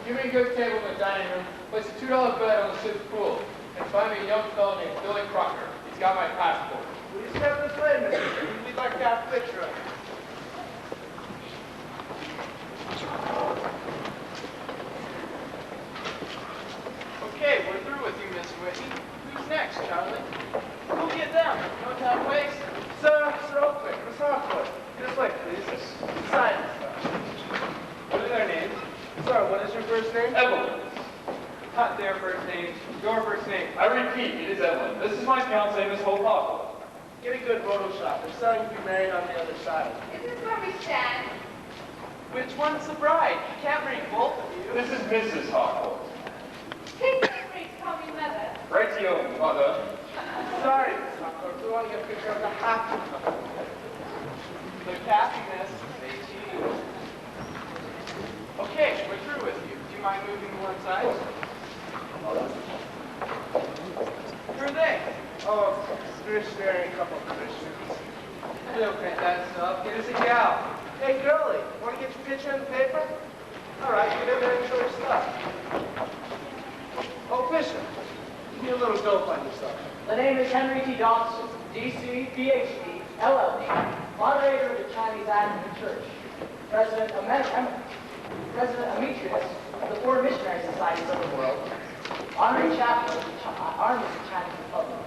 Give me a good table in the dining room, place a $2 bet on the ship's pool, and find me a young fellow named Billy Crocker. He's got my passport. Will you step this way, mister? We'd like to have a picture of you. Okay, we're through with you, Miss Whitney. Who's next, Charlie? We'll get them. No time to waste. Sir, Oakland, Miss Harcourt. This way, please. Sign this stuff. What are their names? Sir, what is your first name? Evelyn. Not their first names. Your first name. I repeat, it is Evelyn. This is my fiancée, Miss Hope. Get a good Photoshop. They're selling to be married on the other side. Is this where we stand? Which one's the bride? You can't bring both of you. This is Mrs. Harcourt. Please feel free to call me Mother. Rightio, Mother. Sorry, Miss Harcourt. We want to get a picture of the happy couple. The happiness they achieve. Okay, we're through with you. Do you mind moving to one side? Who are they? Oh, missionary couple Christians. We'll print that stuff. Get us a gal. Hey, girlie, want to get your picture in the paper? All right, get in there and show your stuff. Oh, Fisher, give me a little dope on yourself. The name is Henry T. Dobson, D.C., Ph.D., LL.D., moderator of the Chinese Anglican Church, President Emeritus of the Foreign Missionary Societies of the World, honorary chaplain of the Army of the Chinese Republic,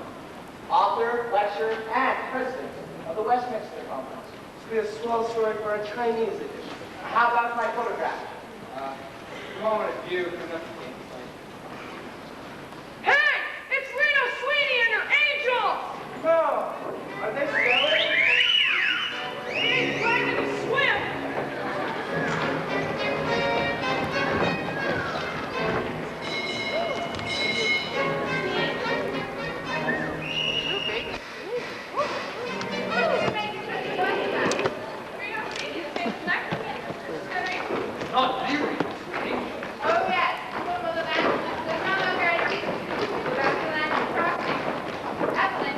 author, lecturer, and president of the Westminster Conference. This would be a swell story for a Chinese edition. How about my photograph? Moment of view for the... Hey! It's Lena Sweeney and her angels! No! Are they selling? He's learning to swim! Not you. Oh, yes. Some of the masters. There's no longer any reason to go back to land of crossing. Evelyn.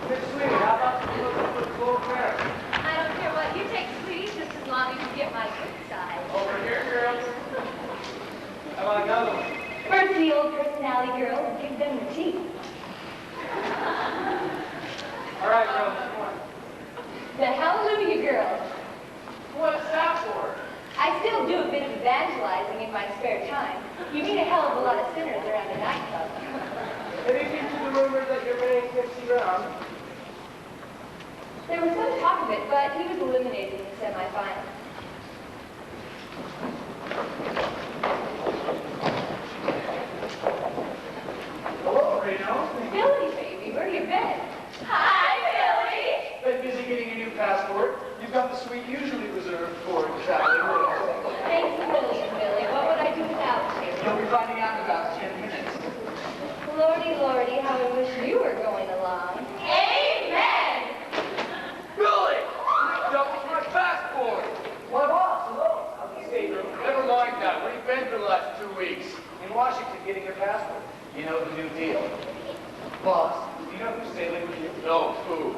Miss Sweeney, how about you look for the full pair? I don't care what you take, sweetie, just as long as you get my good side. Over here, girls. How about another one? First the old personality girl and give them the tea. All right, girls, come on. The Hallelujah girl. What's that for? I still do a bit of evangelizing in my spare time. You meet a hell of a lot of sinners around a nightclub. Anything to the rumor that you're marrying Pixie Brown? There was some talk of it, but he was eliminated in the semifinals. Hello, Reno. Billy, baby, where you been? Hi, Billy. Been busy getting a new passport. You've got the suite usually reserved for traveling. Thanks a million, Billy. What would I do without you? You'll be finding out in about 10 minutes. Lordy, Lordy, how I wish you were going along. Amen! Billy! Double my passport! My boss, hello. How's the stateroom? Never mind that. Where you been for the last 2 weeks? In Washington getting your passport. You know the new deal. Boss, do you know who's sailing with you? No, who?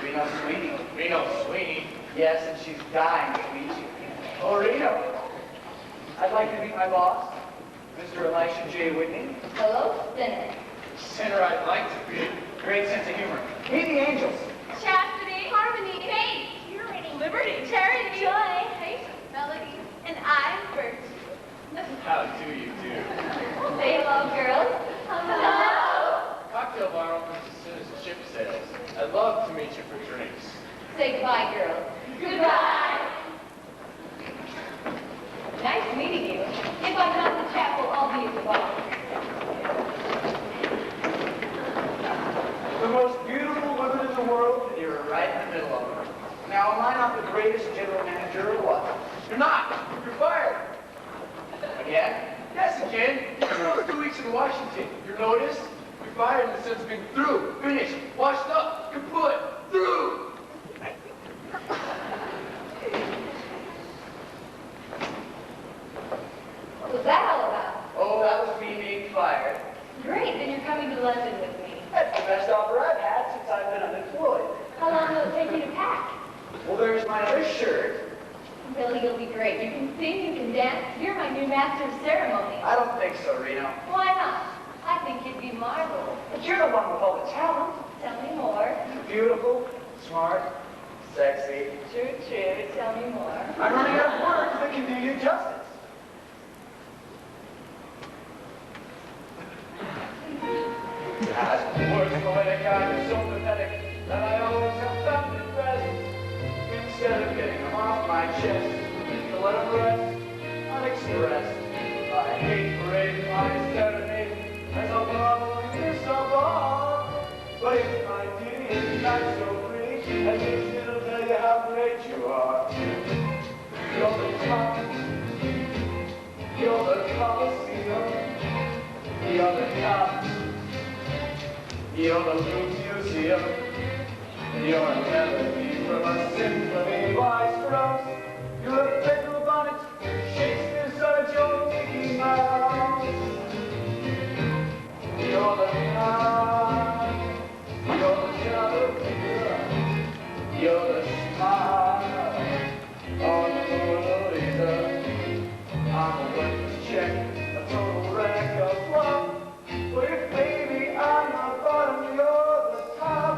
Reno Sweeney. Reno Sweeney. Yes, and she's dying to meet you. Oh, Reno. I'd like to meet my boss, Mr. Elisha J. Whitney. Hello, sinner. Sinner I'd like to be. Great sense of humor. Meet the angels. Chastity, harmony, faith, purity, liberty, charity, joy, patience, melody, and I'm virtue. How do you do? Say hello, girls. Hello. Cocktail bar opens as soon as the ship sails. I'd love to meet you for drinks. Say goodbye, girls. Goodbye. Nice meeting you. If I'm not in the chapel, I'll be at the bar. The most beautiful women in the world, and you're right in the middle of them. Now, am I not the greatest general manager or what? You're not. You're fired. Again? Yes, again. You spent 2 weeks in Washington. Your notice? You're fired in the sense of being through, finished, washed up, kaput, through. What was that all about? Oh, that was me being fired. Great, then you're coming to London with me. That's the best offer I've had since I've been unemployed. How long will it take you to pack? Well, there's my other shirt, Billy, you'll be great. You can sing, you can dance. You're my new master of ceremony. I don't think so, Reno. Why not? I think you'd be marvelous. But you're the one with all the talent. Tell me more. Beautiful, smart, sexy. True, true. Tell me more. I'm running out of words that can do you justice. As words poetic, I'm so pathetic that I always have found it best, instead of getting them off my chest, to let them rest unexpressed. I hate parading my serenade as a marveling miss of art. But if my beauty is not so pretty, at least it'll tell you how great you are. You're the top, you're the Colosseum, you're the top. You're the Louvre Museum. You're a melody from a symphony by Strauss. You're a fiddle bonnet, Shakespeare's son, your Mickey Mouse. You're the night, you're the chandelier, you're the smile on the Mona Lisa. I'm a worthless check, a total wreck of love. But if baby I'm the bottom, you're the top.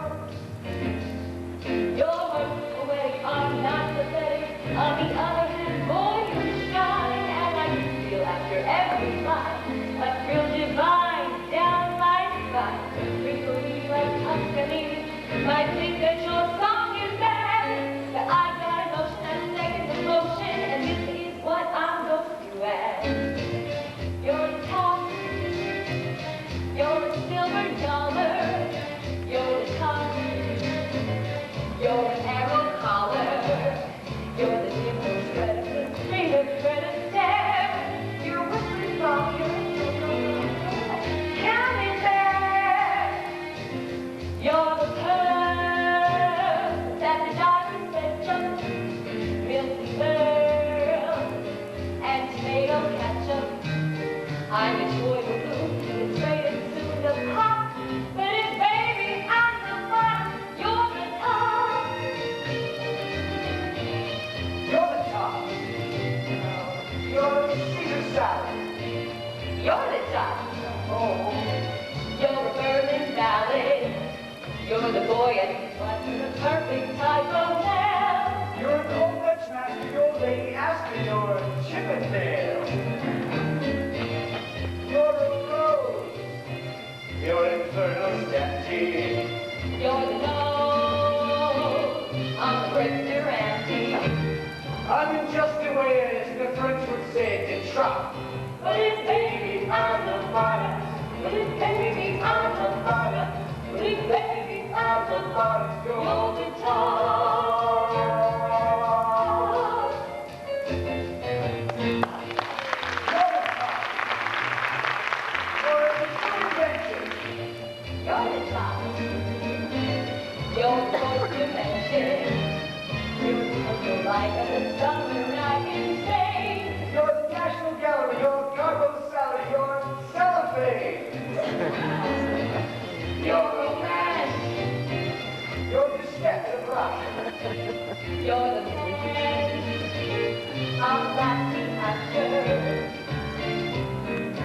You're poetic, I'm not pathetic. On the other hand, boy, you shine. And I can feel after every line a thrill divine down my spine. Sprinkle me like Tuscany. Might think that your song is bad, but I got emotion and second emotion, and this is what I'm going to add. You're the top. You're the silver dollar, you're the top, you're the arrow collar, you're the dimple thread of the string of thread of stare, you're a whispering song, you're a count it there. You're the pearl that the diamond said jump, milky pearl and tomato ketchup. I'm a toy balloon, it's ready to pop, but if baby I'm the bottom, you're the top. You're the top. You're the Caesar salad. You're the top. Oh. You're the Berlin Ballet. You're the boy and but you're the perfect type of man. You're an old Dutch master, you're Lady Astor, you're a Chippendale. You're a rose. You're infernal Dante. You're the nose on the Brixton Ranty. I'm in just the way, as the French would say, de trop. But if baby I'm the bottom, but if baby I'm the bottom, but if baby I'm the bottom, you're the top. You're the top. You're the fourth dimension. You're the light of the summer night in Spain. You're the National Gallery, you're cargo salad, you're cellophane. You're romance. You're the sketch of rock. You're the man. I'm laughing after.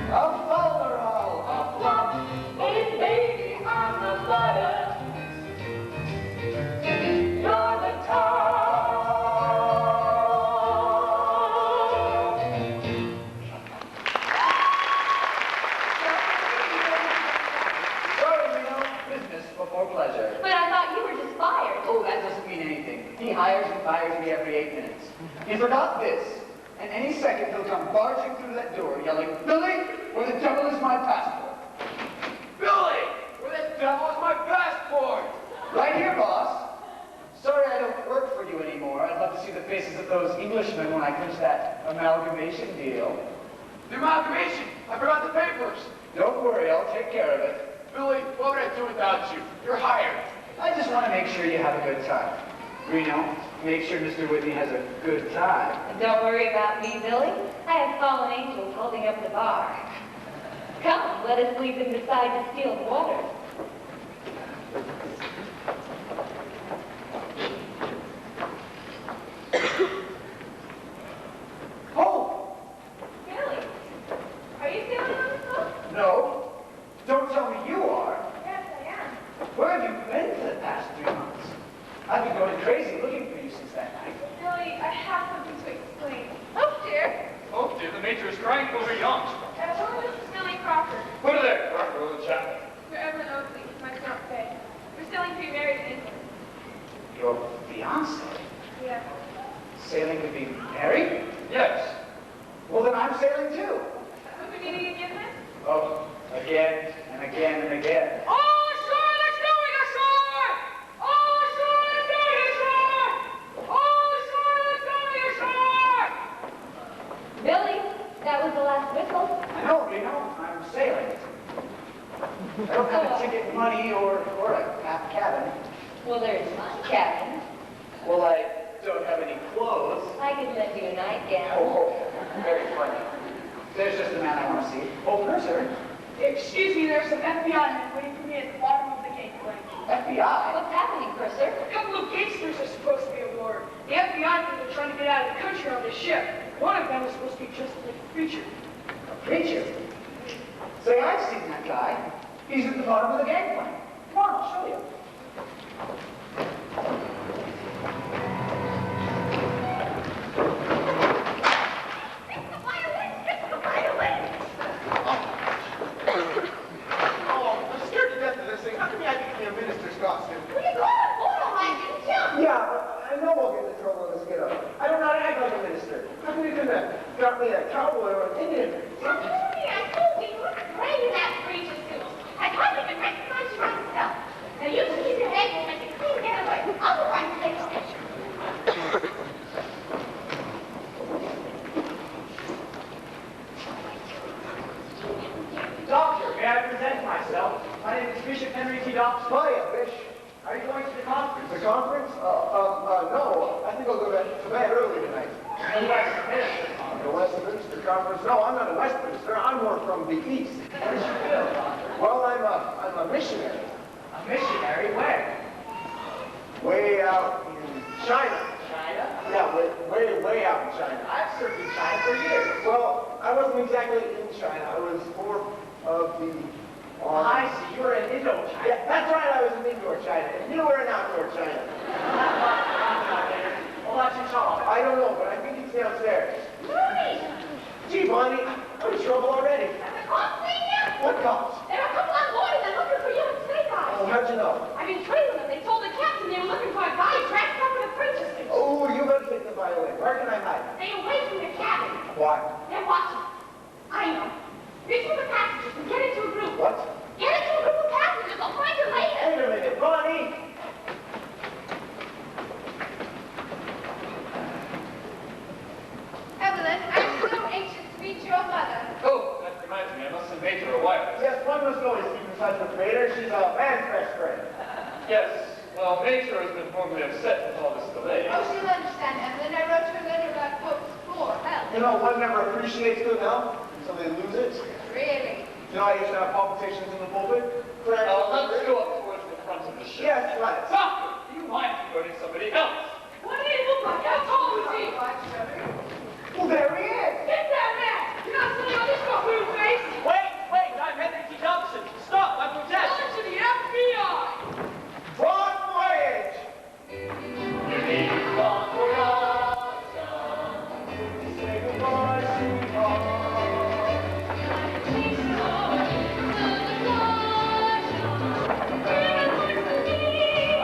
A folderol, a flop. But if baby I'm the bottom, you're the top. Sorry, Reno, business before pleasure. But I thought you were just fired. Oh, that doesn't mean anything. He hires and fires me every 8 minutes. He forgot this. And any second he'll come barging through that door yelling, Billy, where the devil is my passport? Billy! Where the devil is my passport? Right here, boss. Sorry I don't work for you anymore. I'd love to see the faces of those Englishmen when I clinch that amalgamation deal. The amalgamation! I forgot the papers! Don't worry, I'll take care of it. Billy, what would I do without you? You're hired. I just want to make sure you have a good time. Reno, make sure Mr. Whitney has a good time. And don't worry about me, Billy. I have fallen angels holding up the bar. Come, let us lead them beside distilled water. Major is crying for her young. This is Millie Crawford. Put her there, Crawford, little chap. You're Evelyn Oakley, my fiancé. We're sailing to be married in England. Your fiancé? Yeah. Sailing to be married? Yes. Well, then I'm sailing too. Have we meeting again then? Oh, again and again and again. Oh, ashore! Let's go ashore! Oh, ashore! Let's go ashore! Oh, ashore! Let's go ashore! Billy, that was the last whistle. I know, Reno. I'm sailing. I don't have a ticket money or a cabin. Well, there's my cabin. Well, I don't have any clothes. I could lend you a nightgown. Oh, very funny. There's just the man I want to see. Oh, Mercer. Excuse me, there's some FBI men waiting for me at the bottom of the gangplank. FBI? What's happening, Purser? A couple of gangsters are supposed to be aboard. The FBI think they're trying to get out of the country on this ship. One of them is supposed to be just like a preacher. A preacher? Say, I've seen that guy. He's at the bottom of the gangplank. Come on, I'll show you. Yeah, but I know we'll get in trouble in this get-up. I don't know how to act like a minister. How can you do that? Got me a cowboy or an Indian. I told you, you look great in that preacher suit. I hardly even recognize you myself. Now you just keep your head and make a clean getaway. Otherwise, they don't. Doctor, may I present myself? My name is Bishop Henry T. Dobson. Hiya, Bish. Are you going to the conference? The conference? No. I think I'll go to bed early tonight. The Westminster Conference. The Westminster Conference? No, I'm not a Westminster. I'm more from the East. What is your bill, Doctor? Well, I'm a missionary. A missionary? Where? Way out in China. China? Yeah, way out in China. I've served in China for years. Well, I wasn't exactly in China. I was more of the... I see. You're in Indochina. Yeah, that's right. I was in indoor China. And you were in outdoor China. Well, that's in China. I don't know, but I think he's downstairs. Mommy! Gee, Bonnie, I'm in trouble already. Have the cops seen you? What cops? There are a couple on board and they're looking for you and Snake Eyes. Oh, how'd you know? I've been trailing them. They told the captain they were looking for a guy dressed up in a preacher suit. Oh, you better take the violin. Where can I hide? Stay away from the cabin. Why? They're watching. I know. Reach for the passengers and get into a group. What? Get into a group of passengers. I'll find you later. Wait a minute, Bonnie! Evelyn, I'm so anxious to meet your mother. Oh, that reminds me. I must have made her a wife. Yes, one must always keep in touch with Vader. She's a man's best friend. Yes. Well, Major has been formally upset with all this delay. Oh, she'll understand, Evelyn. I wrote her a letter about Pope's poor health. You know, one never appreciates good health until they lose it. Really? You know, I used to have palpitations in the pulpit. Let's go up towards the front of the ship. Yes, right. Doctor, do you mind converting somebody else? What do you look like? How tall is he? Well, there he is. Get that man! You're not sitting on this buffoon face! Wait, I'm Henry T. Dobson. Stop, I protest. Tell it to the FBI! Bon voyage! Bon voyage. Say goodbye, sweetheart.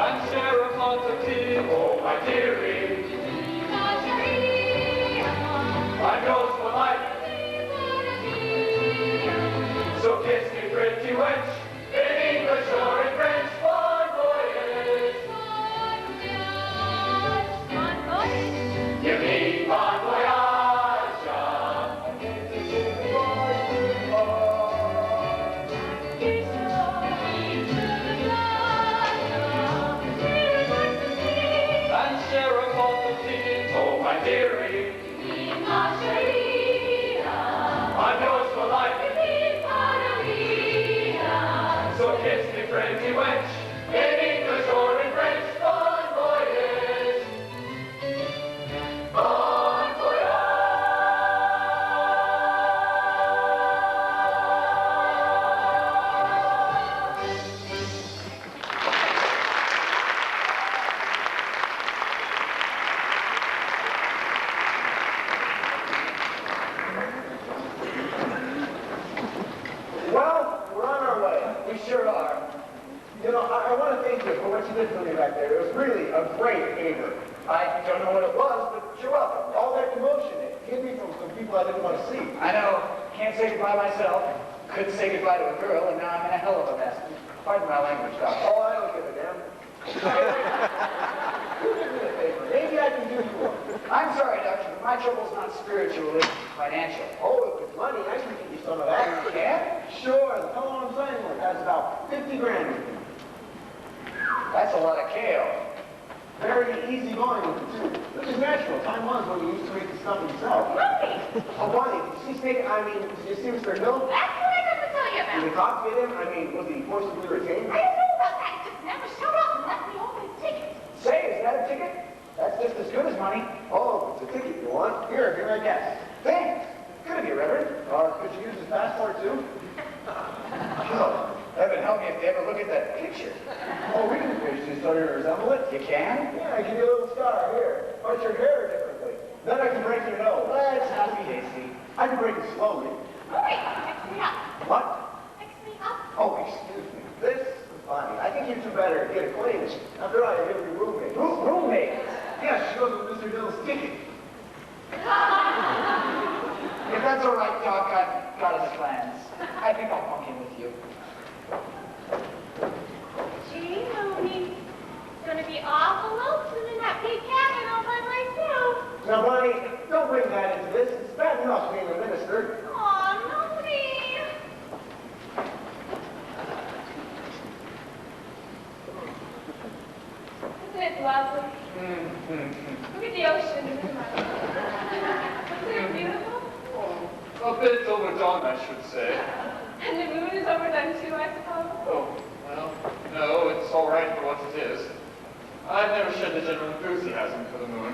And share a pot of tea, oh my dearie. I'm yours for life. So kiss me, pretty wench, in English or in French. Bon voyage. You mean bon voyage. people I didn't want to see. I know. Can't say goodbye myself. Couldn't say goodbye to a girl, and now I'm in a hell of a mess. Pardon my language, Doc. Oh, I don't give a damn. You give me a favor. Maybe I can do you one. I'm sorry, Doctor, but my trouble's not spiritual, it's financial. Oh, if it's money, I can give you some of that. You can? Sure, the fellow I'm signing with has about 50 grand with him. That's a lot of kale. Very easy going with it, too. Which is natural. Time was when he used to make the stuff himself. Mommy! Oh, Bonnie, did she make, did you see Mr. Hill? That's what I got to tell you Did you about. talk to him? Was he forcibly retained? I don't know about that. He just never showed up and left me all his tickets. Say, is that a ticket? That's just as good as money. Oh, it's a ticket you want? Here, I guess. Thanks. Good of you, Reverend. Could you use his passport, too? Oh, heaven help me if they ever look at that picture. Oh, we can finish this starting to resemble it. You can? Yeah, I give you a little scar here. Punch your hair differently. Then I can break your nose. Let's not be hasty. I can break it slowly. Mommy, fix me up. What? Fix me up. Oh, excuse me. This is Bonnie. I think you two better get acquainted. After all, you're your roommate. Roommate? Yeah, she goes with Mr. Hill's ticket. If that's all right, Doc, I've got his plans. I think I'll bunk in with you. Gee, Mommy, it's gonna be awful lonesome in that big cabin all by myself. Now, Bonnie, don't bring that into this. It's bad enough being a minister. Aw, Mommy. Isn't it lovely? Look at the ocean. Isn't it beautiful? A bit overdone, I should say. And the moon is overdone too, I suppose. Oh, well, no, it's all right for what it is. I've never shared the general enthusiasm for the moon.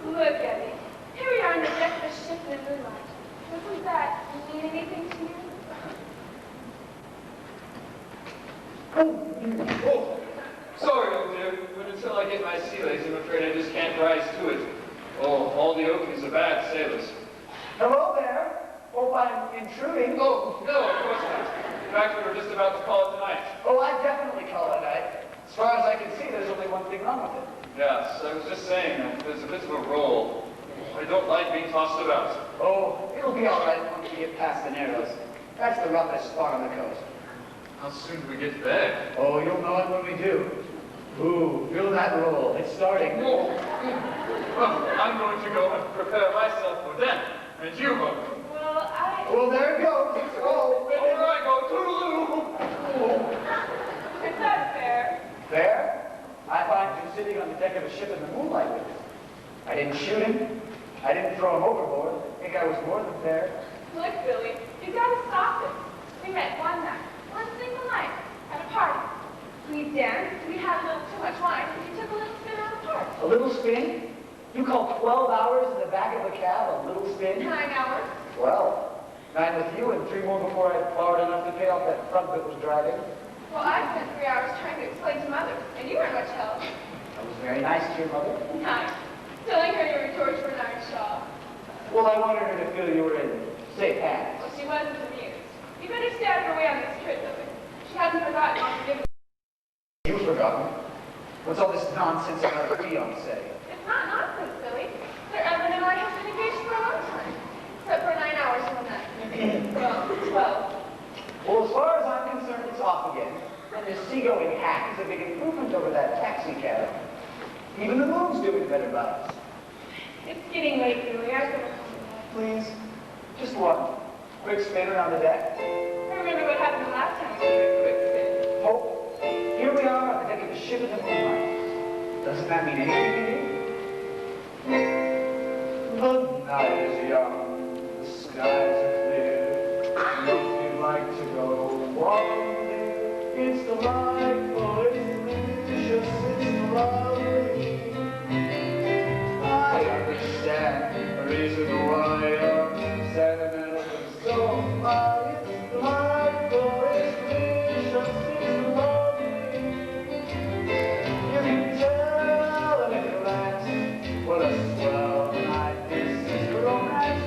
Look at it. Here we are on the deck of a ship in the moonlight. Doesn't that mean anything to you? Oh, sorry, old dear, but until I get my sea legs, I'm afraid I just can't rise to it. Oh, all the Oakies are bad sailors. Hello there. Hope I'm intruding. Oh, no, of course not. In fact, we were just about to call it tonight. Oh, I definitely call it a night. As far as I can see, there's only one thing wrong with it. Yes, I was just saying that there's a bit of a roll. I don't like being tossed about. Oh, it'll be all right once we get past the Narrows. That's the roughest spot on the coast. How soon do we get there? Oh, you'll know it when we do. Ooh, feel that roll. It's starting. Oh. Well, I'm going to go and prepare myself for them. And you, Hook. Well, there it goes. It's a roll. Here I go, toodaloo! Is that fair? Fair? I find you sitting on the deck of a ship in the moonlight with me. I didn't shoot him. I didn't throw him overboard. I think I was more than fair. Look, Billy, you gotta stop this. We met one night, one single night, at a party. We danced, we had a little too much wine, and you took a little spin around the park. A little spin? You call 12 hours in the back of a cab a little spin? 9 hours. Well, 9 with you and 3 more before I borrowed enough to pay off that front that was driving. Well, I spent 3 hours trying to explain to Mother, and you weren't much help. I was very nice to your mother. Nice. Telling her you were George Bernard Shaw. Well, I wanted her to feel you were in safe hands. Well, she wasn't amused. You better stay out of her way on this trip, Billy. She hasn't forgotten what you did. You've forgotten. What's all this nonsense about a fiancé? It's not nonsense, Billy. Sir Evan and I have been engaged for a long time. Except for 9 hours one night. Well, 12. Well, as far as I'm concerned, it's off again. And this seagoing hack is a big improvement over that taxi cab. Even the moon's doing better by us. It's getting late, Billy. I better come back. Please, just one quick spin around the deck. I remember what happened the last time we took a quick spin. Hope, here we are on the deck of the ship in the moonlight. Doesn't that mean anything to you? The night is young, the skies are clear. If you'd like to go walking, it's delightful, it's delicious, it's lovely. I understand the reason why you're sentimental and so high. It's delightful, it's delicious, it's lovely. You can tell at a glance what a swell night this is. Romance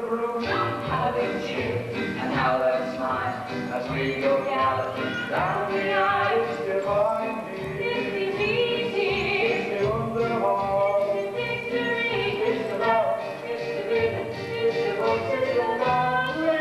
the room. How they cheer and how they smile as we go galloping down the aisle. It's divine, dear. It's easy. It's the wonderful. It's victory. It's the love. It's the rhythm. It's the voice. It's the lovely.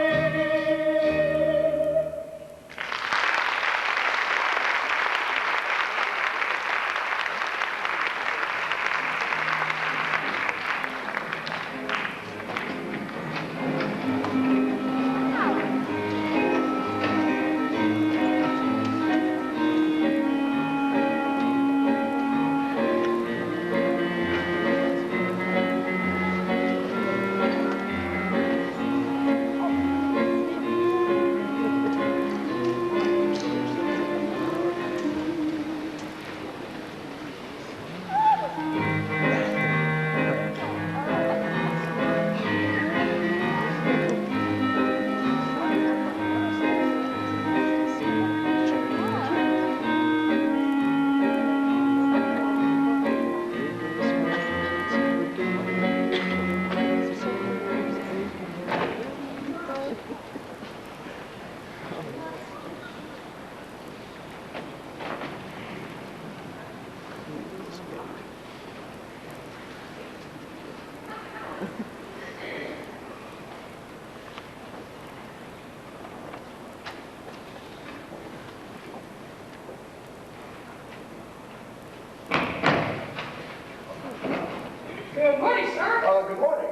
Good morning, sir. Good morning.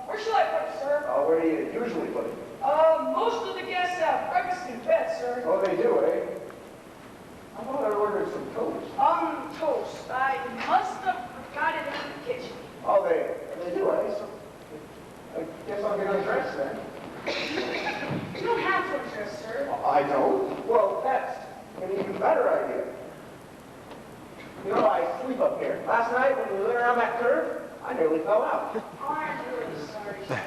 Where shall I put it, sir? Where do you usually put it? Most of the guests have breakfast in bed, sir. Oh, they do, eh? I thought I ordered some toast. Toast. I must have forgot it in the kitchen. Oh, they do, eh? So I guess I'll get undressed then. You don't have to undress, sir. I don't? Well, that's an even better idea. You know, I sleep up here. Last night when we went around that curve, I nearly fell out. I'm really sorry, sir.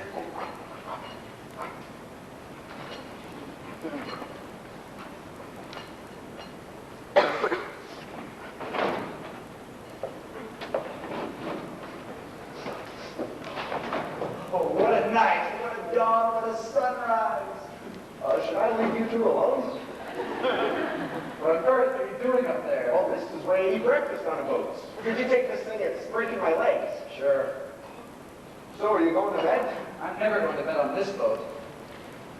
Oh, what a night, what a dawn, what a sunrise. Should I leave you two alone? What on earth are you doing up there? Oh, this is where I eat breakfast on a boat. Did you take this thing? It's breaking my legs. Sure. So, are you going to bed? I'm never going to bed on this boat.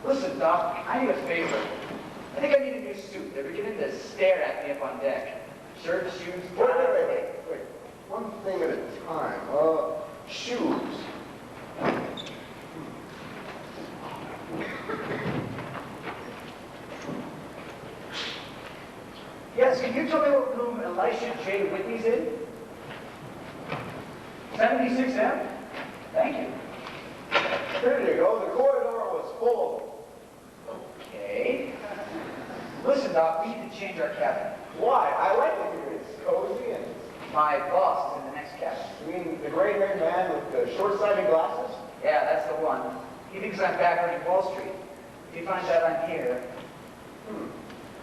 Listen, Doc, I need a favor. I think I need a new suit. They're beginning to stare at me up on deck. Shirt, shoes, wait. One thing at a time. Shoes. Yes, can you tell me what room Elisha J. Whitney's in? 76M? Thank you. There you go. The corridor was full. Okay. Listen, Doc, we need to change our cabin. Why? I like it here. It's cozy and... My boss is in the next cabin. You mean the gray-haired man with the short-sighted glasses? Yeah, that's the one. He thinks I'm back running Wall Street. If he finds out I'm here...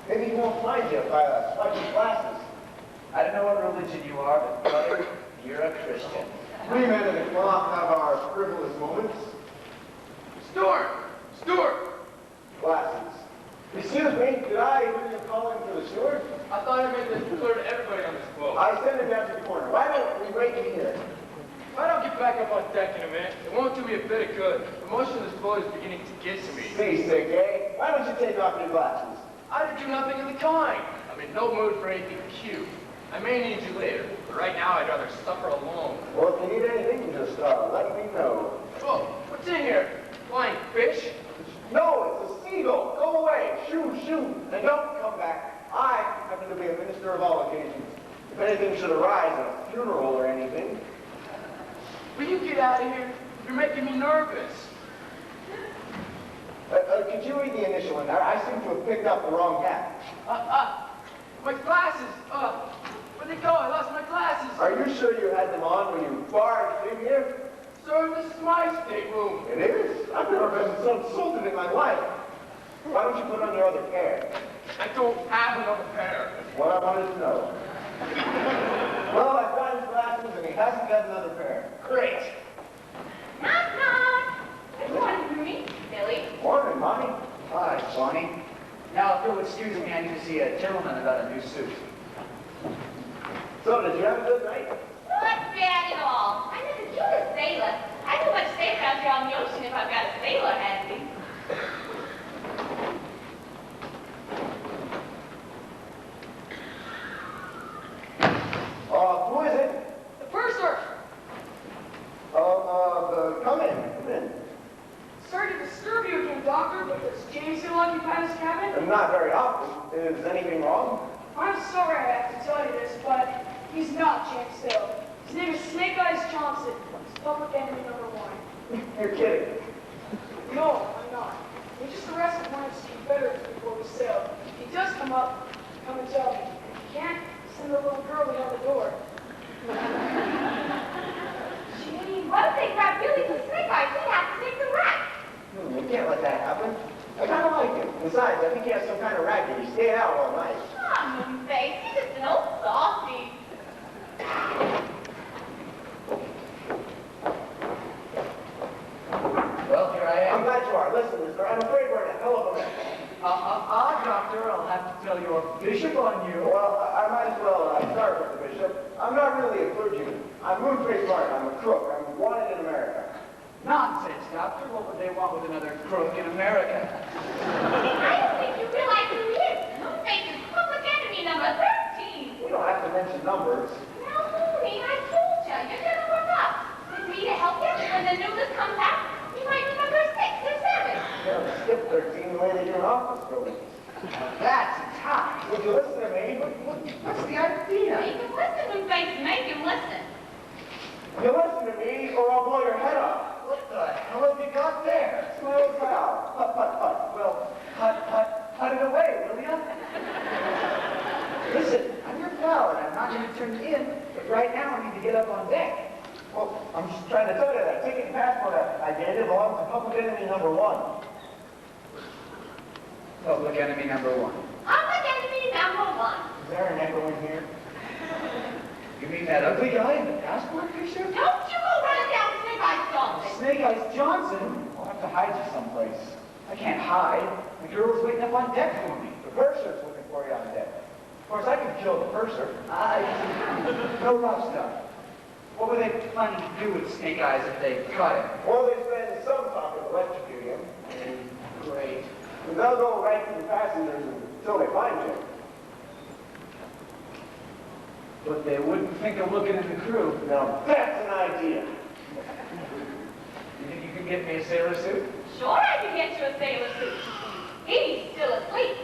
Maybe he won't find you if I swipe his glasses. I don't know what religion you are, but brother, you're a Christian. We men of the cloth have our frivolous moments. Stuart! Glasses. Excuse me, did I hear you calling for the steward? I thought I made this clear to everybody on this boat. I sent him down to the corner. Why don't we wait in here? If I don't get back up on deck in a minute, it won't do me a bit of good. The motion of this boat is beginning to get to me. Seasick, eh? Why don't you take off your glasses? I did do nothing of the kind. I'm in no mood for anything cute. I may need you later, but right now I'd rather suffer alone. Well, if you need anything, just let me know. Oh, what's in here? Flying fish? No, it's a seagull. Go away. Shoo, shoo. And don't come back. I happen to be a minister of all occasions. If anything should arise, a funeral or anything. Will you get out of here? You're making me nervous. Could you read the initial in there? I seem to have picked up the wrong hat. My glasses. Where'd they go? I lost my glasses. Are you sure you had them on when you barged in here? Sir, this is my stateroom. It is? I've never been so insulted in my life. Why don't you put on your other pair? I don't have another pair. That's what I wanted to know. Well, I've got his glasses and he hasn't got another pair. Great. Knock, knock. Come see a gentleman about a new suit. So, did you have a good night? Not bad at all. I'm as cute as sailor. I do much safer out here on the ocean if I've got a sailor handy. Who is it? The purser. Come in. Sorry to disturb you again, Doctor, but does James still occupy his cabin? Not very often. Is anything wrong? I'm sorry I have to tell you this, but he's not James Hill. His name is Snake Eyes Johnson. He's public enemy #1. You're kidding. No, I'm not. We just arrested one of his Confederates before we sailed. If he does come up, come and tell me. If he can't, send the little girl behind the door. Gee, what if they grab Billy from Snake Eyes? He'd have to take the rat. You can't let that happen. I kind of like him. Besides, I think he has some kind of racket. He's staying out all night. Ah, Moonface, he's just an old softy. Well, here I I'm am. glad you are. Listen, mister, I'm afraid we're in a hell of a mess. Doctor, I'll have to tell your bishop on you. Well, I might as well start with the bishop. I'm not really a clergyman. I'm Moonface Martin. I'm a crook. I'm wanted in America. Nonsense, Doctor. What would they want with another crook in America? I don't think you realize who he is. Moonface is public enemy #13. You don't have to mention numbers. Now, Mooney, I told you, you're gonna work up. With me to help you, when the new list comes out, you might remember 6 or 7. You know, skip 13 the way they do in office buildings. That's a tie. Would you listen to me? What's the idea? Make him listen, Moonface, make him listen. You listen to me, or I'll blow your head off. What the hell have you got there? It's my old pal. Hut, hut, hut. Well, hut it away, will ya? Listen, I'm your pal, and I'm not going to turn you in, but right now I need to get up on deck. Well, I'm just trying to tell you that ticket and passport I did belongs to public enemy #1. Public enemy #1. Public enemy #1. Is there an echo in here? You mean that ugly guy in the passport picture? Don't you go running down Snake Eyes Johnson. Snake Eyes Johnson? I'll have to hide you someplace. I can't hide. The girl's waiting up on deck for me. The purser's looking for you on deck. Of course, I could kill the purser. No rough stuff. What were they planning to do with Snake Eyes if they caught him? Well, they spend some talk of electrocuting him. Great. And they'll go right through the passengers until they find you. But they wouldn't think of looking at the crew. Now, that's an idea. You think you could get me a sailor suit? Sure I can get you a sailor suit. He's still asleep.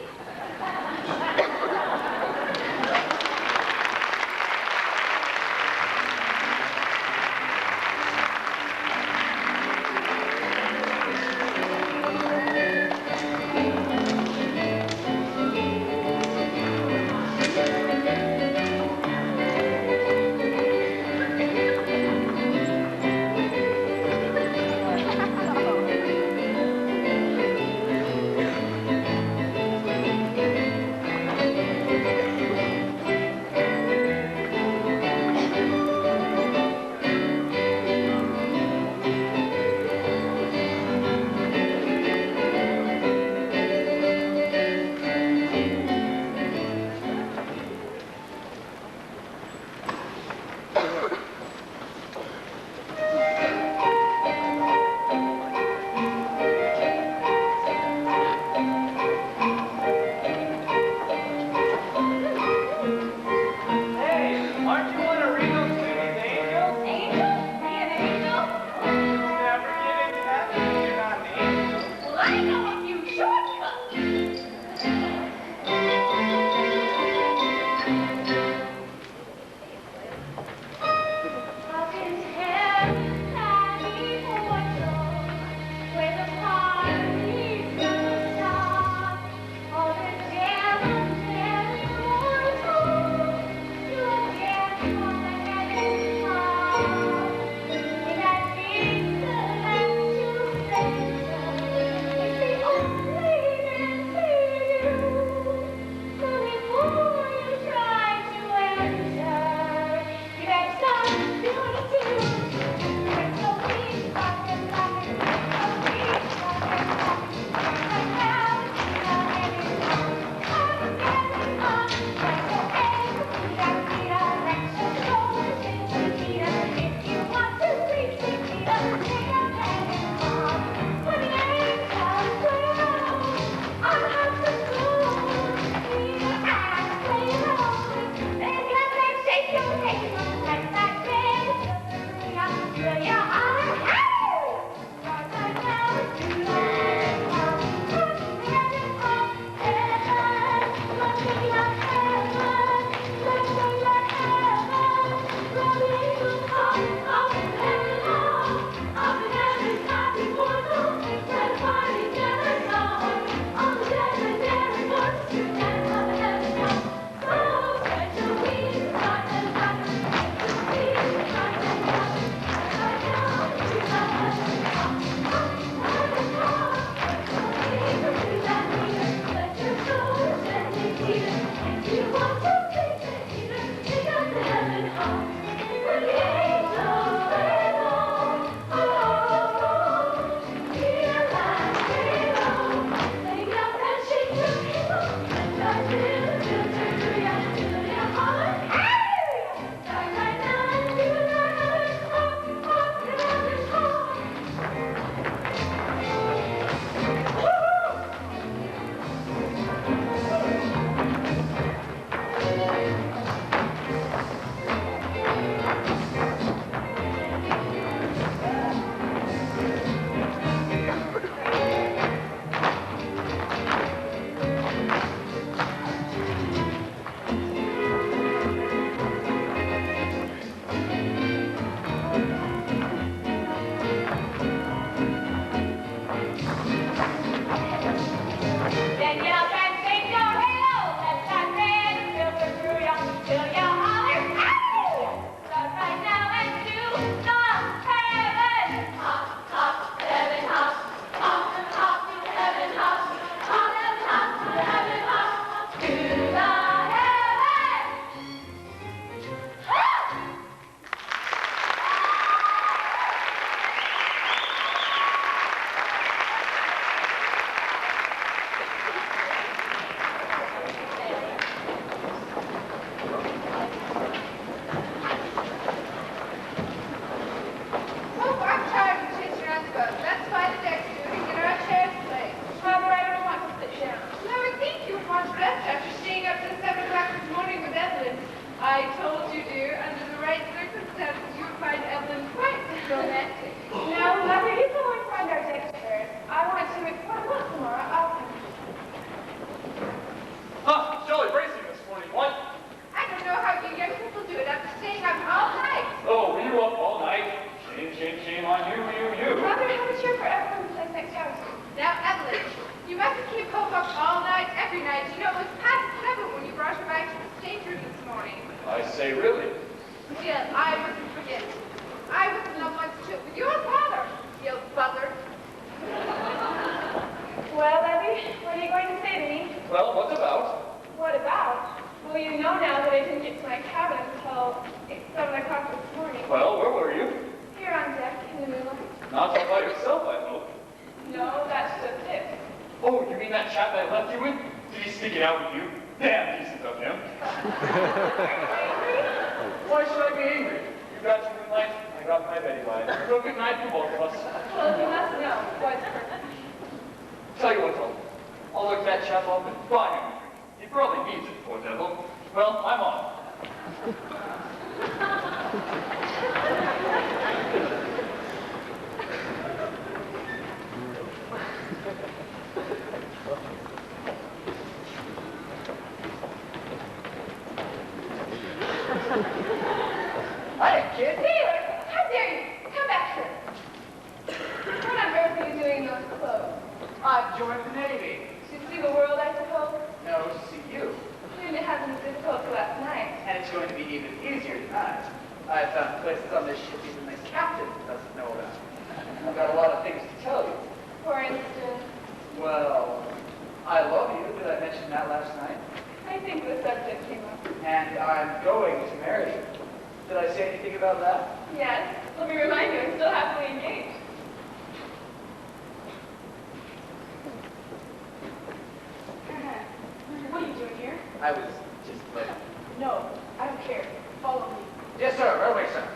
You mustn't keep hope up all night, every night. You know, it was past 7 when you brought her back to the stateroom this morning. I say, really? Still, I mustn't forget. I was in love once too with your father, you buzzard. Well, Evie, what are you going to say to me? Well, what about? What about? Well, you know now that I didn't get to my cabin until 7 o'clock this morning. Well, where were you? Here on deck in the moonlight. Not all by yourself, I hope. No, that's just it. Oh, you mean that chap I left you with? Did he sneak it out with you? Damn decent of him. Why should I be angry? You got your moonlight, I got my Betty White. So good night for both of us. Well, you must know what's perfect. Tell you what, I'll look that chap up and buy him a drink. He probably needs it, poor devil. Well, I'm on. Hi, kid. Taylor, how dare you? Come back here. What on earth are you doing in those clothes? I've joined the Navy. To see the world, I suppose? No, to see you. You didn't have any difficulty last night. And it's going to be even easier tonight. I found places on this ship even the captain doesn't know about. I've got a lot of things to tell you. For instance, Well, I love you. Did I mention that last night? I think the subject came up. And I'm going to marry you. Did I say anything about that? Yes, let me remind you, I'm still happily engaged. What are you doing here? I was just like, No, I don't care. Follow me. yes, sir. Right away, sir.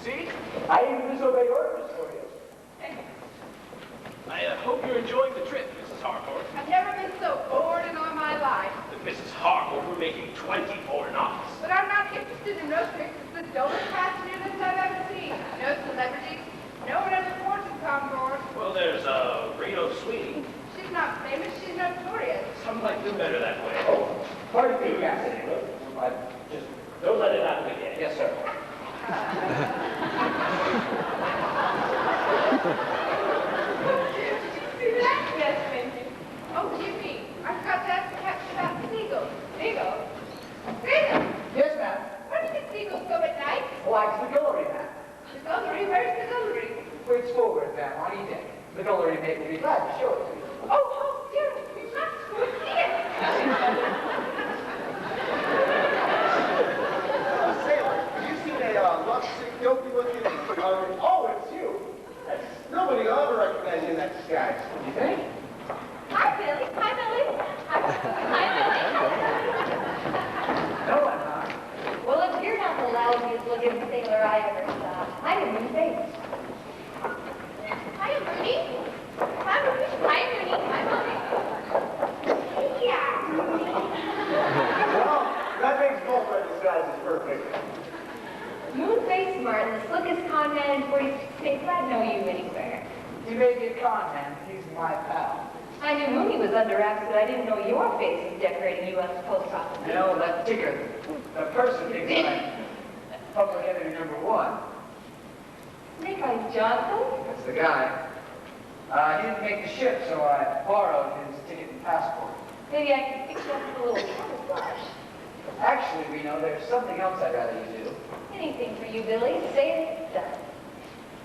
See? I even disobey orders for you. I hope you're enjoying the trip, Mrs. Harcourt. I've never been so bored in all my life. Mrs. Harcourt, we're making 24 knots. But I'm not interested in those trips. It's the dullest passengers I've ever seen. No celebrities. No one has fortunes on board. Well, there's Reno Sweetie. She's not famous. She's notorious. Some might do better that way. Oh, pardon me, Captain. I just... Don't let it happen again. Yes, sir. Did you see that? Yes, thank you. Oh, Jimmy, I forgot to ask the captain about the seagulls. Seagulls? Seagulls? Yes, ma'am. Where do the seagulls go at night? Like the gullery, ma'am. The gullery? Where's the gullery? It's forward, ma'am, on E-deck. The gullery mate will be glad to show it to you. Oh, dear, we must go see it. Sailor, have you seen a lovesick, dopey-looking... oh, it's you. Nobody will ever recognize you in that disguise. You think? Hi, Billy. Hi, Billy. Hi, Billy. No, I'm not. Well, if you're not the lousiest looking sailor I ever saw, I didn't even think. Hi, Mooney. Hi, Mooney. Hi, Mooney. Hi, Mooney. Yeah. Well, that makes both our disguises perfect. Moon-faced Martin, the slickest con man in 46 states, I'd know you anywhere. He may be a con man, but he's my pal. I knew Mooney was under wraps, but I didn't know your face was decorating U.S. Post Office. You know, that ticker, the person thinks I'm public enemy #1. Nicholas Johnson? That's the guy. He didn't make the ship, so I borrowed his ticket and passport. Maybe I can fix up a little camouflage. Actually, we know there's something else I'd rather you do. Anything for you, Billy. Say it, it's done.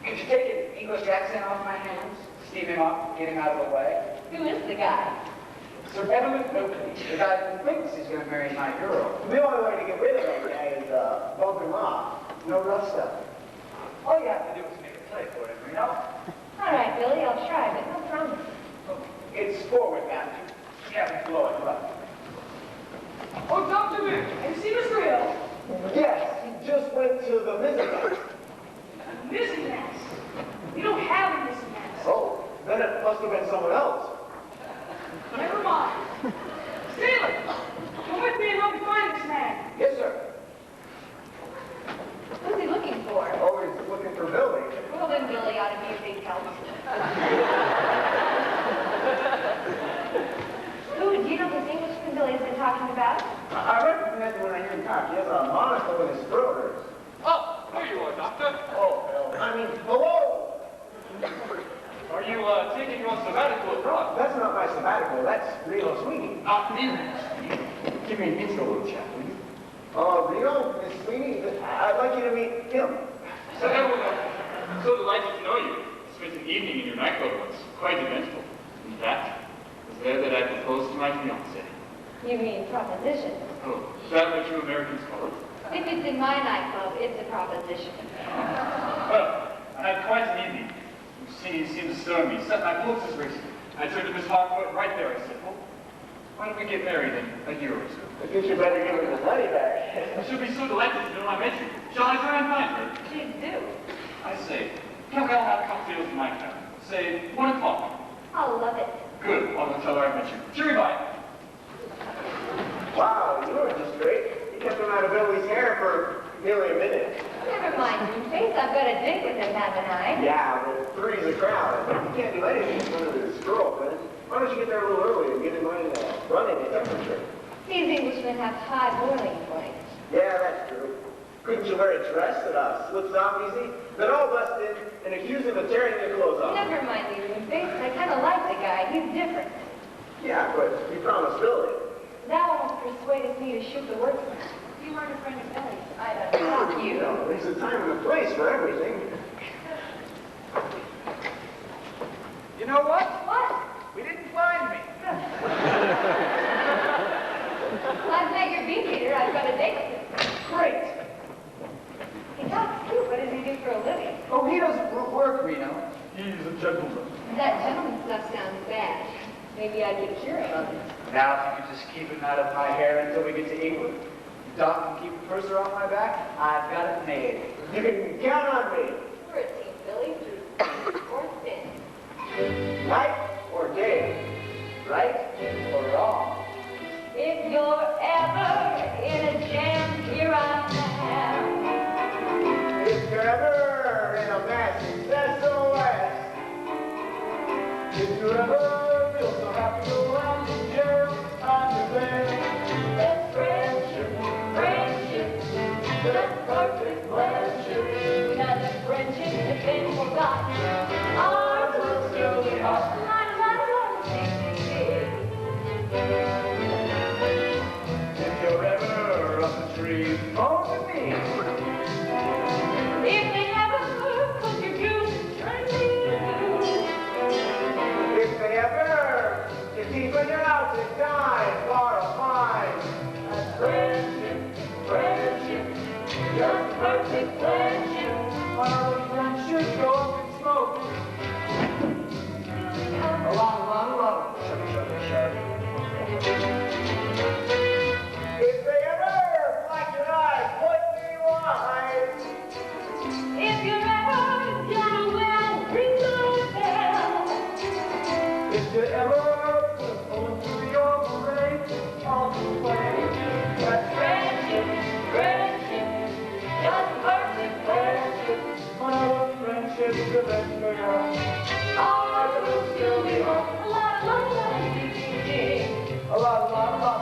Could you take an English accent off my hands? Steam him up, get him out of the way? Who is the guy? Sir Evelyn Oakley, the guy who thinks he's going to marry my girl. The only way to get rid of that guy is bump him off. No rough stuff. All you have to do is make a play for him, you know? All right, Billy, I'll try, but no promise. It's forward, Captain. Captain Floyd, left. Oh, Dr. Vic, have you seen Mr. Hill? Yes, he just went to the mizzen. Missing mast. You don't have a missing mast. Oh, then it must have been someone else. Never mind. Sailor, come with me and help me find this man. Yes, sir. Who's he looking for? Oh, he's looking for Billy. Well, then Billy ought to be a big help. Who, do you know this Englishman Billy's been talking about? I recognize him when I hear him talk. Hedgecock. He has a monocle in his throat. Oh, here you are, Doctor. Oh, hell. I mean, hello! Are you taking your sabbatical abroad? That's not my sabbatical. That's Reno Sweeney. Give me an intro, little chap, will you? Reno, Miss Sweeney, I'd like you to meet him. So delighted to know you. Spent an evening in your nightclub once. Quite eventful. In fact, it was there that I proposed to my fiancée. You mean proposition? Oh, is that what you Americans call it? If it's in my nightclub, it's a proposition. Well, I had quite an evening. You seemed to stir me, set my pulses racing. I turned to Miss Harcourt right there. I said, well, why don't we get married in a year or two? I think you better give him his money back. I should be so delighted to know I met you. Shall I try and find her? Please do. I say, can we all have cocktails in my cabin? Say, 1 o'clock. I'll love it. Good. I'll go tell her I met you. Cheery bye. Wow, you were just great. You kept him out of Billy's hair for nearly a minute. Never mind, Moonface. I've got a date with him, haven't I? Yeah, but three's a crowd. You can't do anything in front of his girlfriend. Why don't you get there a little early and get him running a temperature? These Englishmen have high boiling points. Yeah, that's true. Couldn't you wear a dress that slips off easy? Then all bust in and accuse him of tearing your clothes off. Never mind, you Moonface. I kind of like the guy. He's different. Yeah, but you promised Billy. That almost persuaded me to shoot the workman. You weren't a friend of Billy's. I'd stop you. No, there's a time and a place for everything. You know what? What? We didn't find me. I've met your beef eater. I've got a date with him. Great. He talks too. What does he do for a living? Oh, he doesn't work, Reno. He's a gentleman. That gentleman stuff sounds bad. Maybe I could cure him of it. Now, if you could just keep him out of my hair until we get to England, the doc can keep a purser on my back, I've got it made. You can count on me. We're a team, Billy, through thick or thin. Night or day. Right or wrong. If you're ever in a jam, here I am. If you're ever in a mess, SOS. If you ever feel so happy around the jail, I'm the best. That's friendship, friendship, that's perfect friendship. Now the friendship has been forgotten. Ours will still be hot. If you're ever up the tree, phone to me. If they ever put your goose in trending, If they ever, you keep an out to die for a fine. That's friendship, friendship, just perfect friendship. When our friendships go up in smoke. A lot, If they ever black your eyes, point me wise. if you're ever down a well, ring the bell. If you ever put a bullet through your brain, I'll complain. That's Friendship, friendship, just perfect friendship. when our friendship's the best we got. Ours will still be on. A lot, A lot, a lot.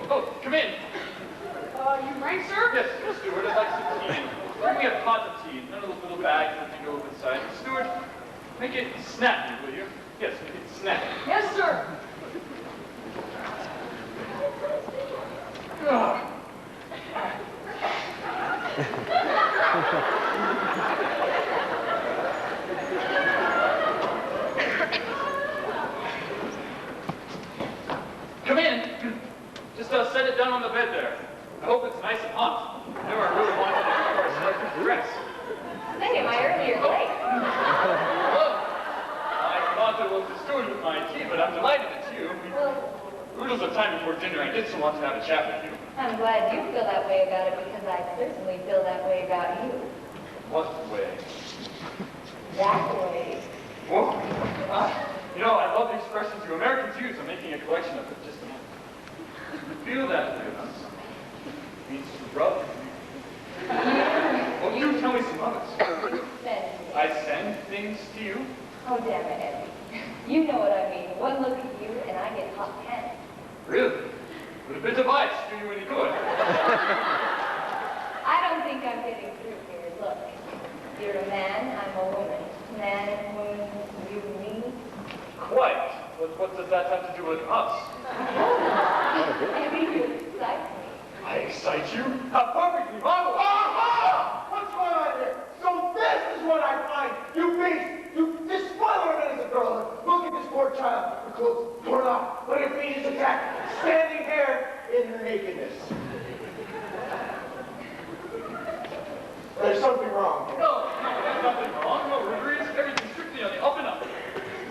Oh, come in. You rang, sir? Yes, steward, I'd like some tea. Bring me a pot of tea. None of those little bags that can go inside. Steward, make it snappy, will you? Yes, make it snappy. Yes, sir. Ah. Come in. Just set it down on the bed there. I hope it's nice and hot. Never really wanted to before I start to dress. Say, am I early or late? Well, I thought it was the steward with my tea, but I'm delighted it's you. Oodles of time before dinner, I did so want to have a chat with you. I'm glad you feel that way about it because I certainly feel that way about you. What way? That way. Well, you know, I love the expressions you Americans use. I'm making a collection of it just a moment. You feel that way about something. It means to rub. Well, you tell me some others. Send me. I send things to you. Oh, damn it, Eddie. You know what I mean. One look at you and I get hot pants. Really? Would a bit of ice do you any good? I don't think I'm getting through here. Look, you're a man, I'm a woman. Man and woman, you and me. Quite. What does that have to do with us? Eddie, you excite me. I excite you? How perfectly marvelous! Aha! What's going on here? So this is what I find. You beast! You despoil her as a girl. Look at this poor child. Her clothes torn off. When her feet is attacked. Standing there in her nakedness. There's something wrong here. No, there's nothing wrong. No rubrics. Everything's strictly on the up and up.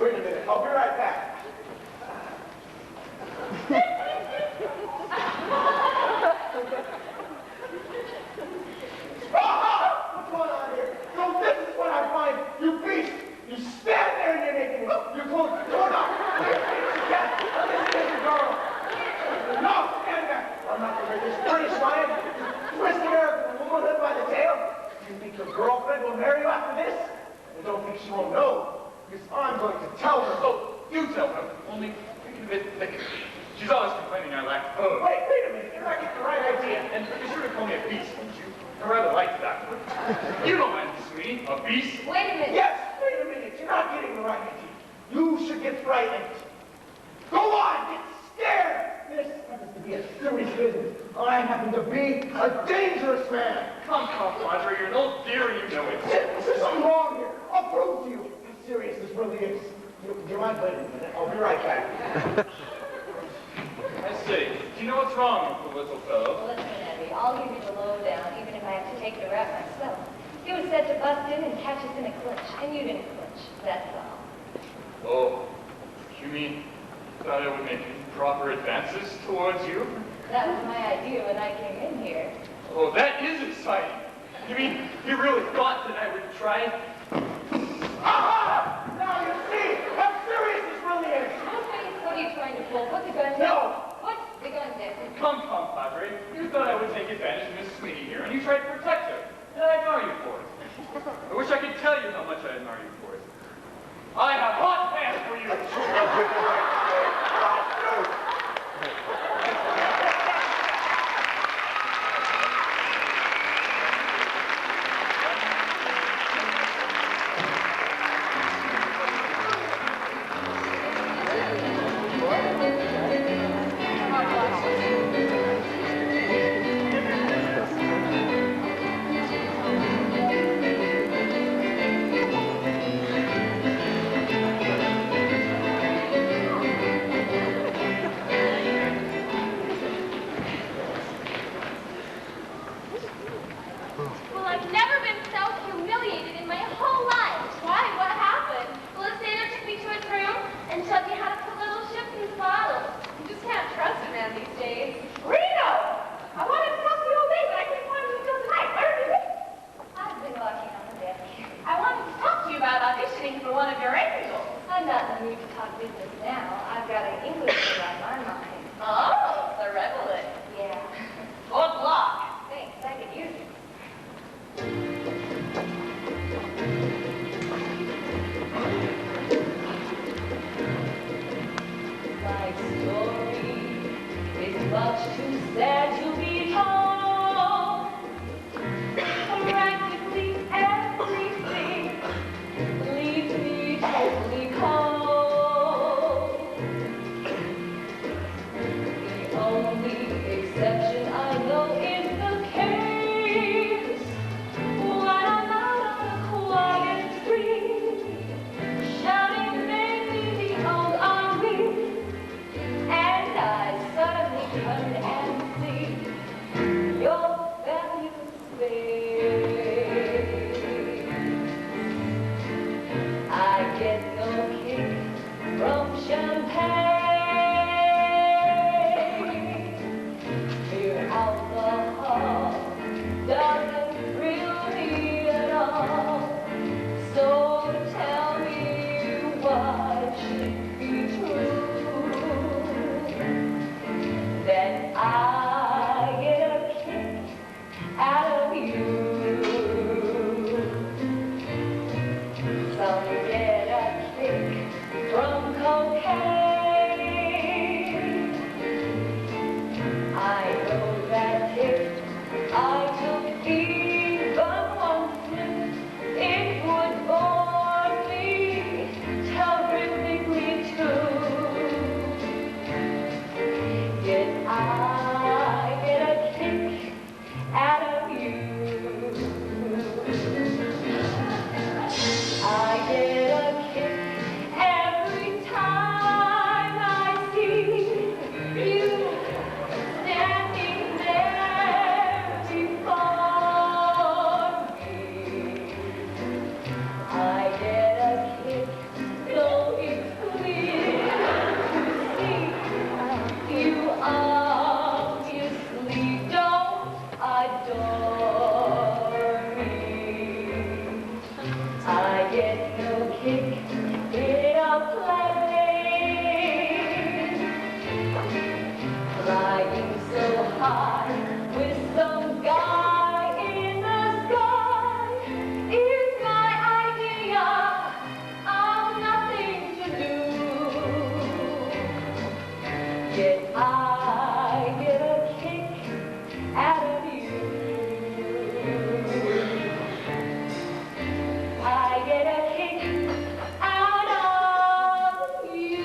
Wait a minute. I'll be right back. Aha! What's going on here? So this is what I find. You beast! You stand there in your nakedness. Your clothes torn off. Your feet is attacked. Listen to the girl. No, stand back. I'm not going to make this British lion. You twist American womanhood by the tail. You think your girlfriend will marry you after this? I don't think she won't know. Because I'm going to tell her. Oh, you tell her. Only make it a bit thicker. She's always complaining I lack pose. Wait a minute. You're not getting the right idea. And be sure to call me a beast, won't you? I rather like that word. You don't mind, sweetie. A beast? Wait a minute. Yes, wait a minute. You're not getting the right idea. You should get frightened. Go on, get scared. This happens to be a serious business. I happen to be a dangerous man. Come, Padre. You're an old dear and you know it. There's something wrong here. I'll prove to you how serious this really is. Do you mind waiting a minute? I'll be right back. I say, do you know what's wrong with the little fellow? Listen, Eddie, I'll give you the lowdown, even if I have to take the rap myself. He was set to bust in and catch us in a clinch, and you didn't clinch. That's all. Oh, you mean that I would make proper advances towards you? That was my idea when I came in here. Oh, that is exciting. You mean you really thought that I would try? Aha! Now you see how serious this really is. What are you trying to pull? Put the gun down. No. Put the gun down. Come, Padre. You thought I would take advantage of Miss Sweeney here, and you tried to protect her. And I admire you for it. I wish I could tell you how much I admire you for it. I have hot pants for you. my story is much too sad to be told. Practically everything leaves me totally cold. The only exception I know is the case when I'm out on a quiet street, shouting vainly the old army, and I suddenly turn and see your fabulous face. I get no kick from champagne. Pure alcohol doesn't thrill me at all. So tell me what should be true, that I get a kick out of you. Some get a kick from cocaine. I know that if I took even one sip, it would bore me terrifically too. Yet I get a kick out of you. I get a kick every time I see you standing there before me. I get a kick, though it's clear to see you obviously don't adore me. I get no kick in a plane, flying so high with some guy in the sky is my idea of nothing to do. Yet I get a kick out of you. I get a kick out of you.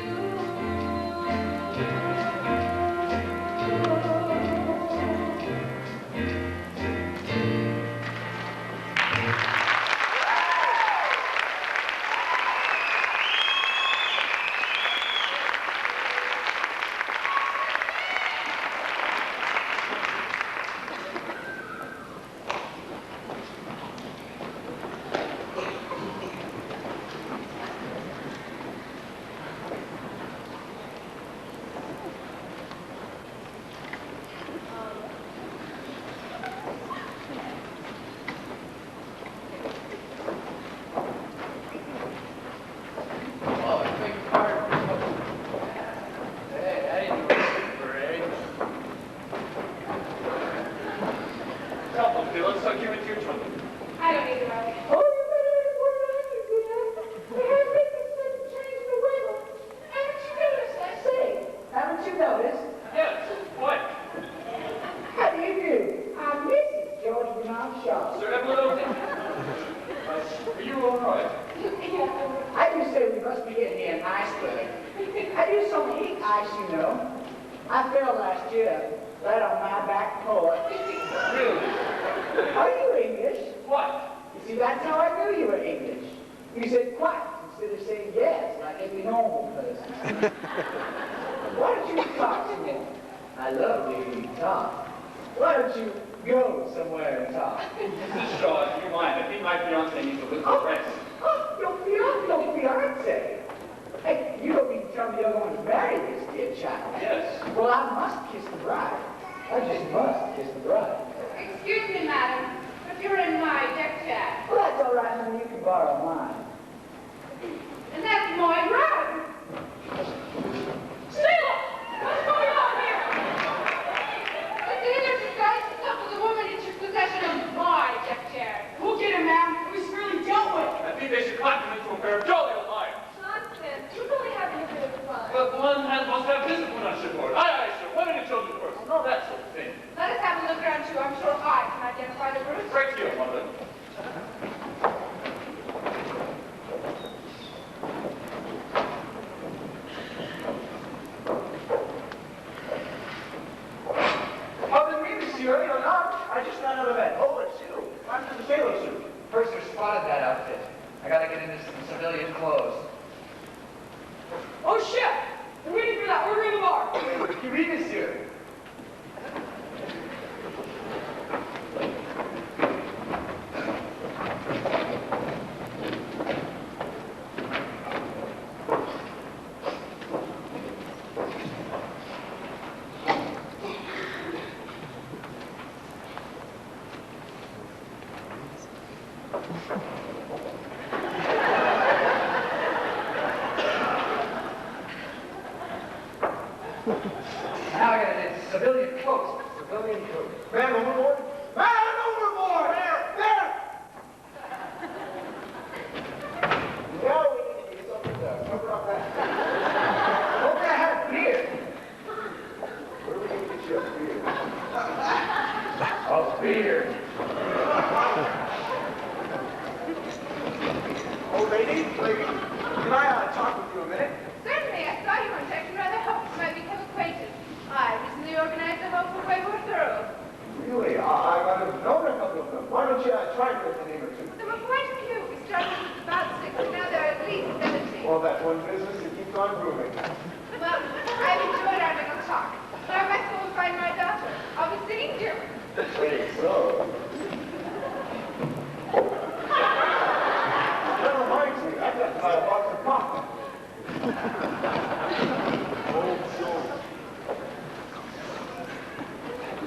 Oh, I beg your pardon. Hey, I didn't do this parade. Come on, Felix, I'll give it to your trouble. I don't need the rug. Oh, you better report on you, dear. The hairdresser said to change the weather. Haven't you noticed? I say, haven't you noticed? Yes, what? How do you do? I'm Mrs. George Bernard Shaw. Sir Evelyn, are you all right? I do say we must be getting near an iceberg. I do so hate ice, you know. I fell last year, right on my back porch. Really? Are you English? What? You see, that's how I knew you were English. You said quite instead of saying yes, like every normal person. Why don't you talk to me? I love the way you talk. Why don't you go somewhere and talk? Mrs. Shaw, do you mind? I think my fiancé needs a little rest. Oh, your fiancé. Hey, you don't mean to tell me you're going to marry this dear child. Yes. Well, I must kiss the bride. I just must kiss the bride. Excuse me, madam, but you're in my deck chair. Well, that's all right, honey. You can borrow mine. And that's my rug. Sheila! What's going on here? What's the other guys? Stop with the woman in possession of my deck chair. We'll get him, ma'am. It was really dealt with. I think they should clap him into a pair of jolly old lions. Nonsense. He's only having a bit of fun. But one has most have discipline on shipboard. Aye, sir. Women and children first. No, that sort of thing. Let us have a look around too. I'm sure I can identify the brutes. Right here, mother. Pardon me, monsieur, you're not. I just got out of bed. Oh, it's you. I'm in the sailor suit. Purser spotted that outfit. I gotta get into some civilian clothes. Oh, shit! I'm waiting for that order in the bar. You read, monsieur. Now I gotta get civilian clothes. Civilian coat. Man overboard. Man overboard! There! Now we need to get something to cover up that. Hope I have beer. Where are we going to get you a beer? A beer. Oh, lady, can I talk with you a minute? Certainly, I saw you on deck and rather hoped we might become acquainted. I recently organized a hopeful way more thorough. Really? I've known a couple of them. Why don't you try me with a name or two? There were quite a few. We started with about 6, and now there are at least 17. Well, that's one business that keeps on booming. Well, I've enjoyed our little talk. Now I must go and find my daughter. I'll be singing German. Wait, so? That reminds me, I've got to buy a box of popcorn. Old soul.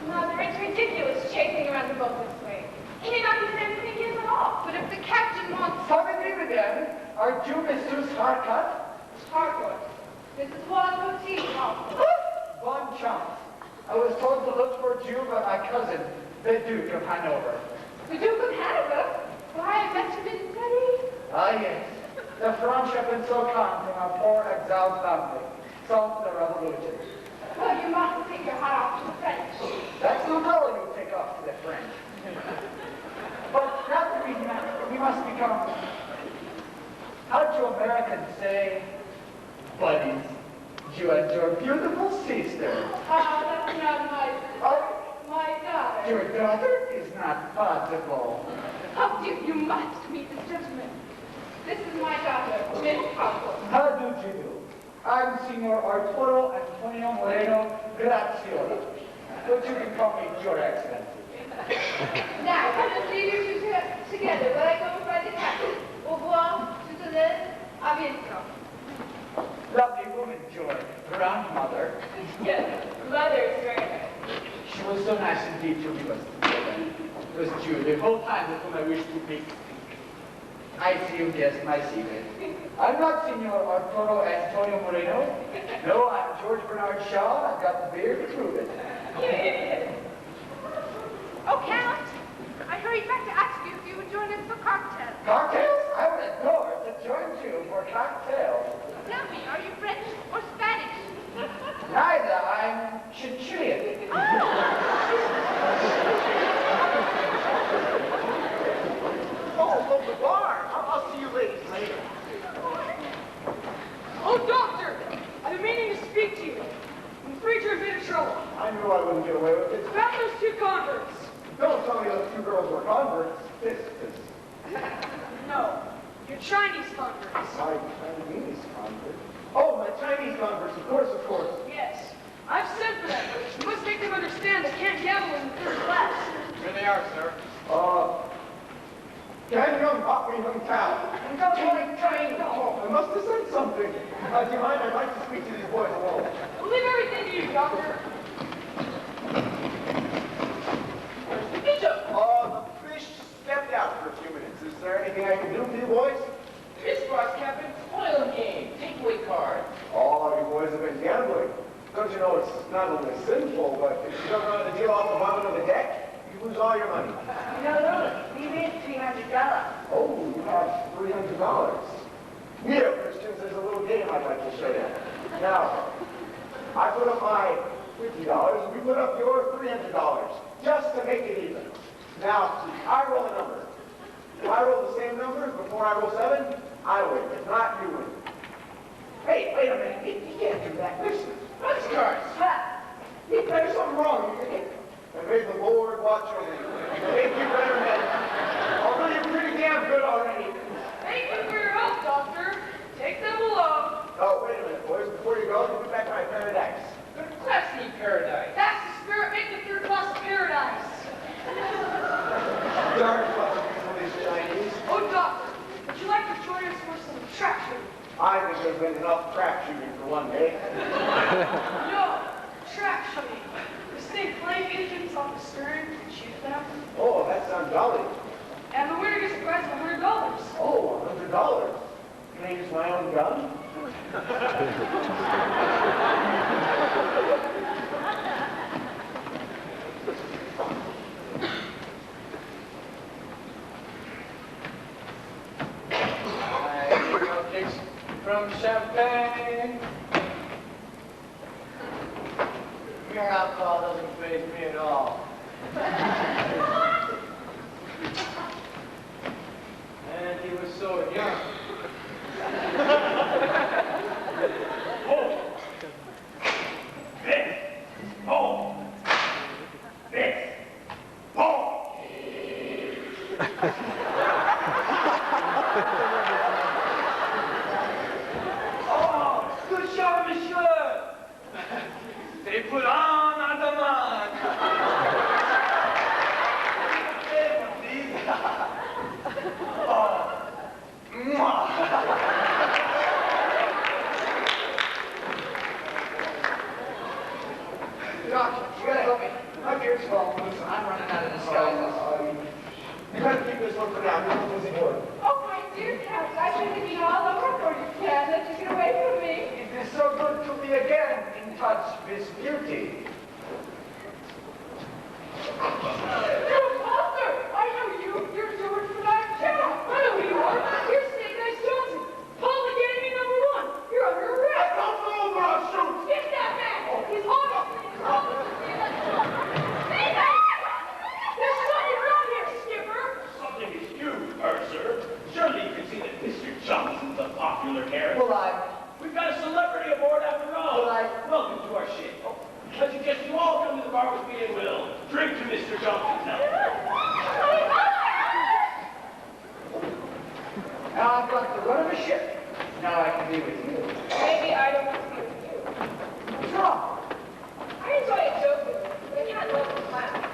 Mother, it's ridiculous chasing around the boat this way. Can you not use anything else at all? But if the captain wants... Pardon me, madame. Are you Mrs. Harcut? Harcourt. This is one boutique, Harcourt. One chance. I was told to look for you by my cousin, the Duke of Hanover. The Duke of Hanover? Why, I must have been studying. Ah, yes. The French have been so kind from our poor exiled family since the Revolution. Well, you mustn't take your hat off to the French. That's not all you take off to the French. But now that we must become, how do Americans say, buddies, you and your beautiful sister. Ah, that's not my sister. Oh, My daughter. your daughter is not possible. Oh, Duke, you must meet this gentleman. This is my daughter, Miss Harcourt. How do you do? I'm Signor Arturo Antonio Moreno Graziola. But you can call me Your Excellency. Now, let us leave you two together while I go and find the captain. Au revoir, Switzerland, à bientôt. Lovely woman, Joy. Grandmother. Yes, mother is very nice. She was so nice indeed to me, was it was Jude, the whole time with whom I wished to meet. I see you guessed my secret. I'm not Signor Arturo Antonio Moreno. No, I'm George Bernard Shaw. I've got the beard to prove it. You idiot. Oh, Count, I hurried back to ask you if you would join us for cocktails. Cocktails? I would adore to join you for cocktails. Tell me, are you French or Spanish? Neither. I'm Chilean. Oh, the bar. I'll see you ladies later. Oh, doctor! I've been meaning to speak to you. I'm afraid you're in a bit of trouble. I knew I wouldn't get away with it. About those two converts. Don't tell me those two girls were converts. This. No, you're Chinese converts. My Chinese converts. Oh, my Chinese converts, of course. Yes. I've sent for them. You must make them understand they can't gamble in the third class. Here they are, sir. Can Young Pop Me Hung Cow. I must have said something. Do you mind? I'd like to speak to these boys alone. We'll leave everything to you, doctor. Bishop, The fish stepped out for a few minutes. Is there anything I can do for you boys? crisscross, Captain. Oil game. Takeaway card. Oh, you boys have been gambling. Don't you know it's not only sinful, but if you don't know how to deal off the bottom of the deck, you lose all your money. No, we made $300. Oh, you have $300. Here, Christians, there's a little game I'd like to show you. Now, I put up my $50, we put up your $300, just to make it even. Now, I roll a number. If I roll the same number before I roll 7, I win. If not, you win. Hey, wait a minute. You can't do that. Listen, that's cards. There's something wrong. And may the Lord watch over you. Make you better men. Although you're pretty damn good already. Thank you for your help, Doctor. Take them along. Oh, wait a minute, boys. Before you go, give me back my paradise. Good class need paradise. That's the spirit. Make the third class of paradise. Darn fucking these Chinese. Oh, Doctor, would you like to join us for some track shooting? I think there's been enough crap shooting for one day. No, track shooting. We stay play agents on the stern and shoot them. Oh, that sounds jolly. And the winner gets a prize of $100. Oh, $100. Can I use my own gun? From Champagne. Your alcohol doesn't faze me at all. And he was so young. Oh! This! Oh! This! Oh! Oh, good shot, monsieur. They put on a demand. Oh. Mwah. Doc, you gotta help me. My beard's falling loose and I'm running out of disguises. You better keep this one for now. This one's important. Oh, my dear cat, I should have been all over for you, cat. Let you get away from me. It is so good to be again in touch with beauty. You're Walter. I know you. You're George from that cat. I know who you are. You're Snake Eyes Johnson. Public enemy #1. You're under arrest. Don't move or I'll shoot! Get that man. He's obviously Snake Eyes. There's something wrong here, Skipper. Something is you, Mercer. Surely you can see that Mr. Johnson's a popular character. Well, We've got a celebrity aboard after all. Welcome to our ship. I suggest you all come to the bar with me and we'll drink to Mr. Johnson's health. now I've got the run of the ship. Now I can be with you. Maybe I don't want to be with you. What's wrong? I enjoy a joke with you, but I can't love the laugh.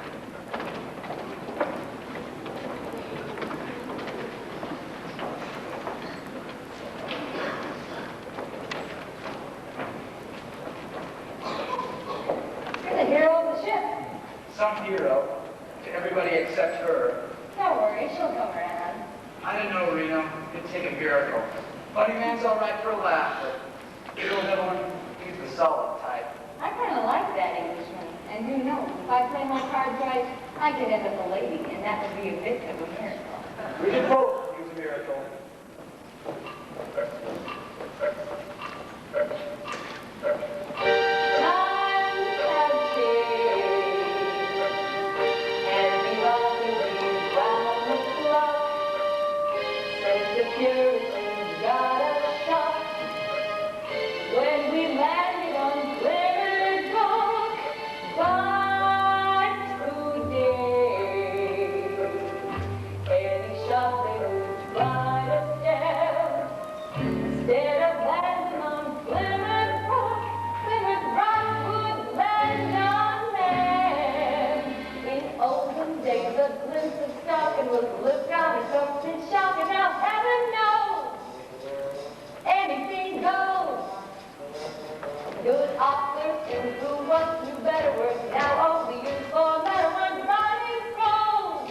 You're the hero of the ship. Some hero to everybody except her. Don't worry, she'll come around. I don't know, Reno. It'd take a miracle. Funny man's all right for a laugh, but you don't have one. He's the solid type. I kind of like that Englishman. And who knows, if I play my cards right, I could end up a lady, and that would be a bit of a miracle. We can both use a miracle. Times have changed, and we've all been round the clock since the Puritans got us shot. When we landed on Plymouth Rock, but today, any shot they would try to stare. Instead of landing on Plymouth Rock would land on them. In olden days, a glimpse of stocking was looked on as something shocking. Now heaven knows, anything goes. Good officers who once knew better words now only use for letter when writing prose.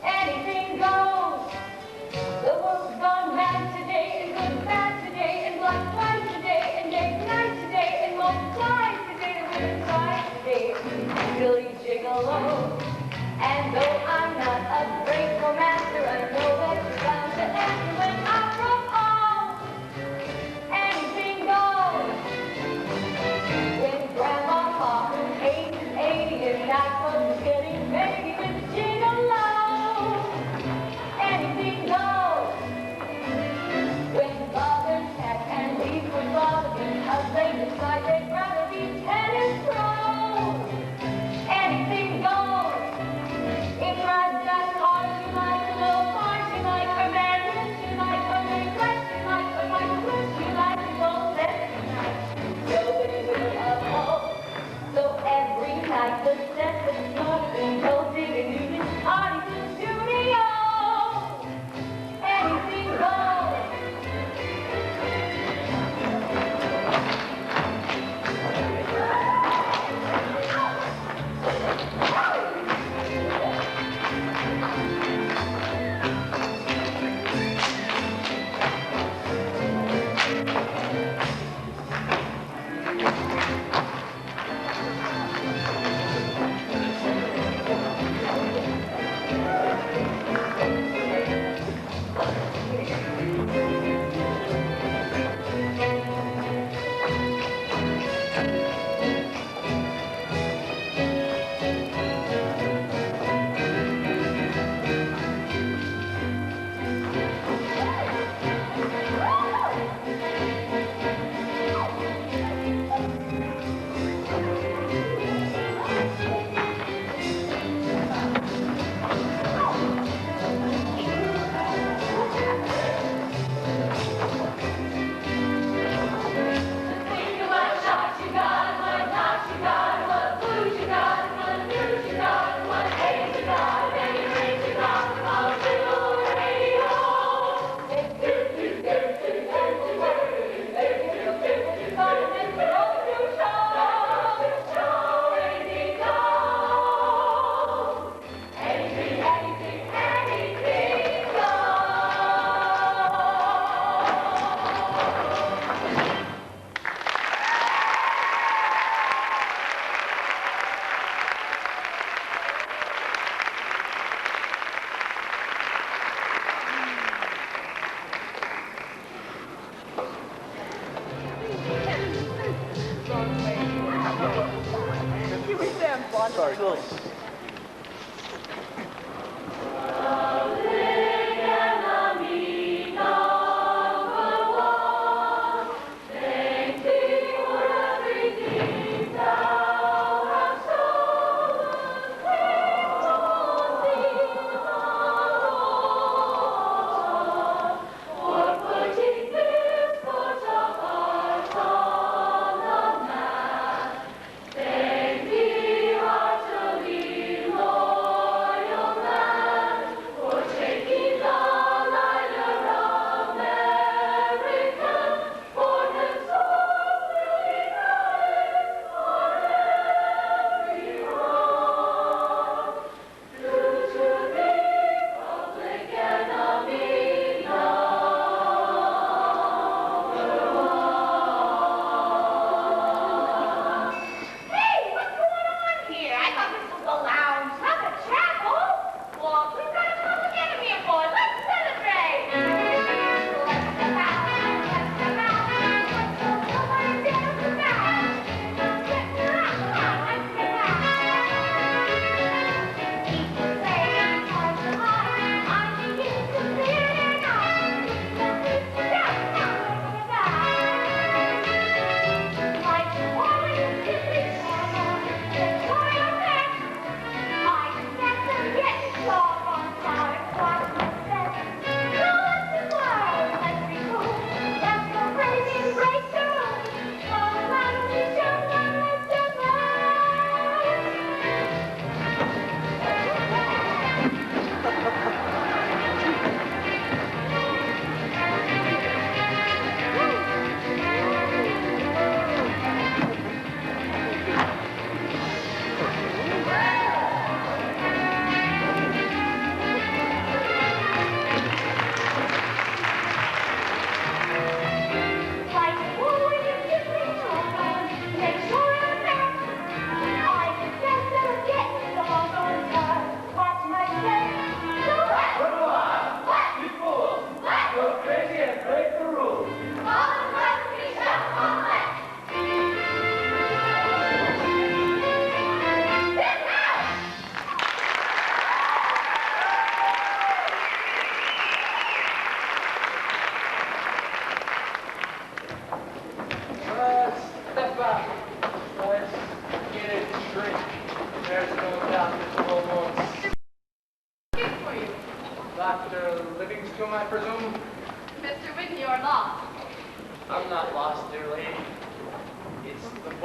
Anything goes. The world's gone mad today, and good bad today, and black white today, and day night today, and multiply today, and women cry today. Silly gigolo. And though I'm not a great romancer, I know that you're bound to answer when I from all. Anything goes. night folks getting ready to gigolo. Anything goes. When fathers pack and leave for father because they decide they'd rather be tennis pros. Anything goes. If rides got cars, you like a little farm, you like a commandments, you like a request, you like a white twist, you like a gold set tonight. Nobody will uphold. So every night the set is smoking, no digging, music, party to studio. Anything goes. Thank thee, heartily.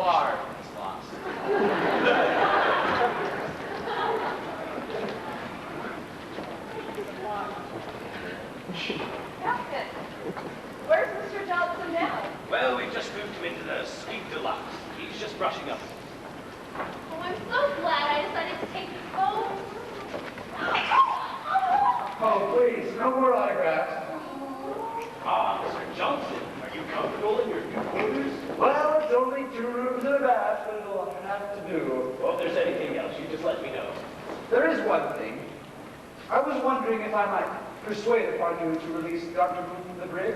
hard, Miss Fox. Captain, where's Mr. Johnson now? Well, we've just moved him into the suite deluxe. He's just brushing up. Oh, I'm so glad I decided to take this home. Oh, please, no more autographs. Ah, Mr. Johnson, are you comfortable in your new quarters? Well, it's only 2 rooms and a bath, but it'll have to do. Well, if there's anything else, you just let me know. There is one thing. I was wondering if I might persuade upon you to release Dr. Boone from the brig.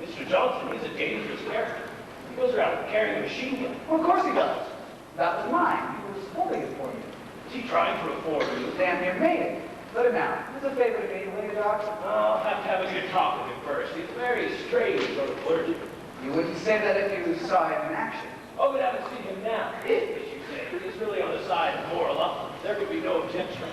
Mr. Johnson, he's a dangerous character. He goes around carrying a machine gun. Well, of course he does. That was mine. He was holding it for me. Is he trying to reform you? Damn near made it. Let him out. It's a favor to me, will you, Doc? I'll have to have a good talk with him first. He's a very strange sort of clergyman. You wouldn't say that if you saw him in action. Oh, but haven't seen him now. If, as you say, he's really on the side of moral uplift. There could be no objection.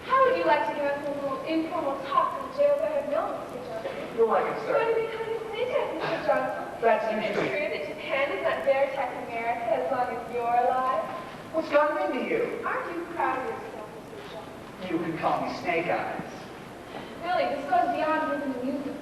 How would you like to give us a little informal talk in the jail that had known Mr. Johnson? You'll like it, Going to sir. become his intern, Mr. Johnson. That's Is it usually- true that Japan does not dare attack America as long as you're alive? What's gotten into you? Aren't you proud of yourself, Mr. Johnson? You can call me Snake Eyes. Really, this goes beyond even amusement.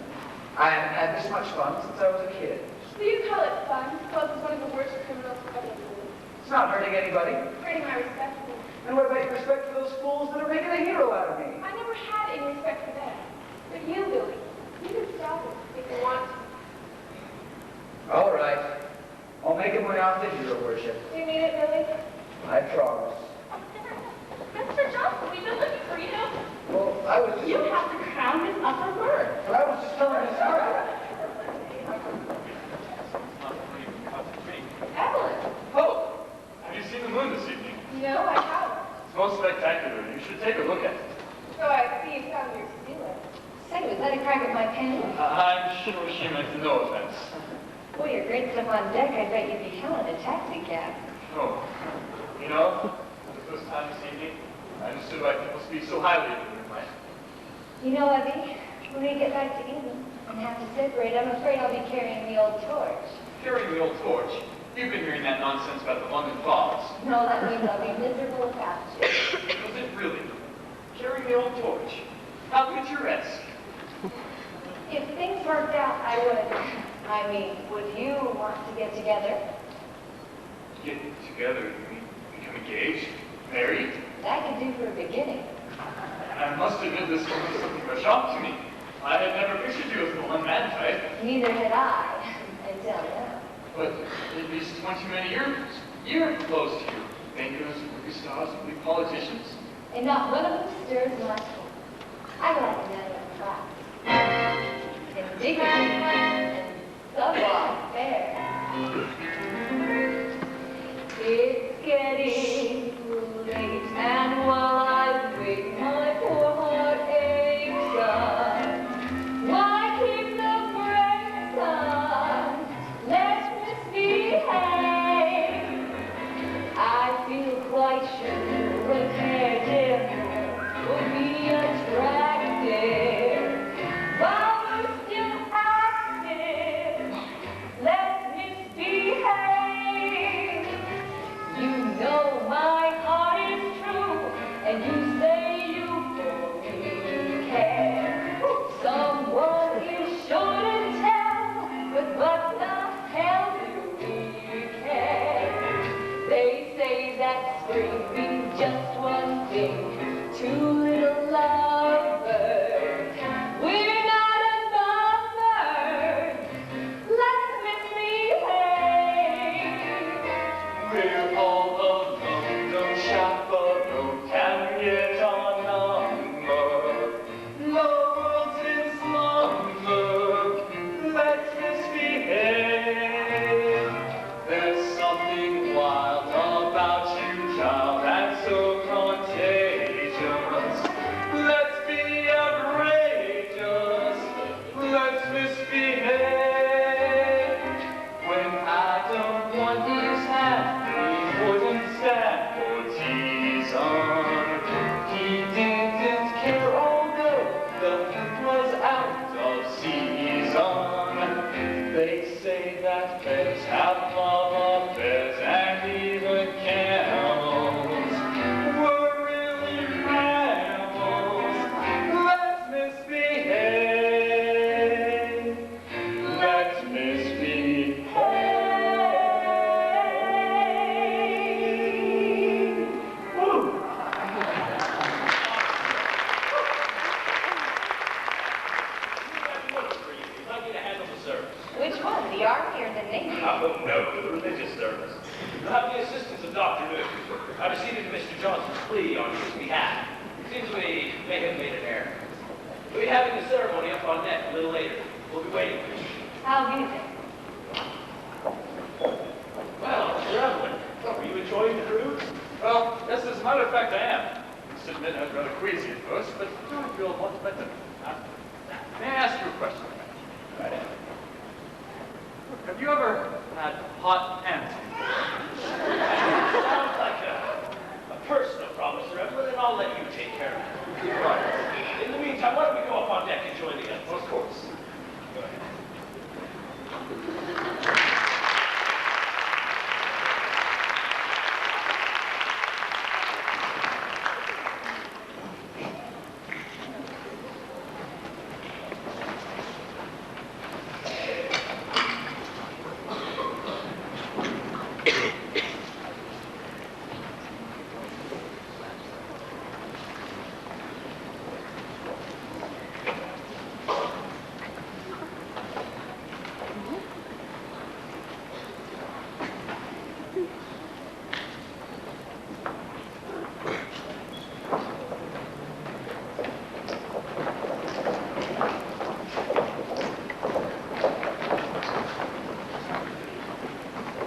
I haven't had this much fun since I was a kid. Do you call it fun? Suppose it's one of the worst criminals ever lived. It's not hurting anybody. Hurting my respect for you. And what about your respect for those fools that are making a hero out of me? I never had any respect for them. But you, Billy, you can stop it if you want to. All right. I'll make him way off the hero worship. Do you mean it, Billy? I promise. Mr. Johnson, we've been looking for you. Well, I was just... You have to crown his upper bird. But I was just telling his story. Evelyn. Oh, have you seen the moon this evening? No, I haven't. It's most spectacular. You should take a look at it. So I see you found your stealer. Say, was that a crack at my pen? I'm sure she meant no offense. Boy, your great stuff on deck. I bet you'd be hell in a taxi cab. Oh, you know, for the first time this evening, I understood why people speak so highly of the moonlight. You know, Evie, when we get back to England and have to separate, I'm afraid I'll be carrying the old torch. Carrying the old torch. You've been hearing that nonsense about the London fogs. No, that means I'll be miserable without you. Was it really? Carrying the old torch? How picturesque. If things worked out, I would. I mean, would you want to get together? Get together, you mean become engaged? Married? That could do for a beginning. I must admit this was something of a shock to me. I had never pictured you as the one-man type. Neither had I, until now. But at least 20 many years close to you. Bankers, movie stars, and big politicians. And not one of them stirs my soul. I like a man of class. And dignity and savoir-faire. It's getting late, and while I wait, my poor heart aches on. Why keep the brakes on? Let's misbehave. I feel quite sure a caregiver would be attractive. While we're still active, let's misbehave. You know Army or the Navy? Oh, no, the religious service. You'll have the assistance of Dr. Moon. I've acceded to Mr. Johnson's plea on his behalf. Seems we may have made an error. We'll be having the ceremony up on deck a little later. We'll be waiting for you. How amusing. Well, Sir Evelyn, are you enjoying the cruise? Well, yes, as a matter of fact, I am. I must admit I was rather queasy at first, but I feel much better. May I ask you a question? Right ahead. Have you ever had hot ants? Sounds like a personal problem, Sir Evelyn, and I'll let you take care of it. Right. In the meantime, why don't we go up on deck and join the others? Of course. Go ahead.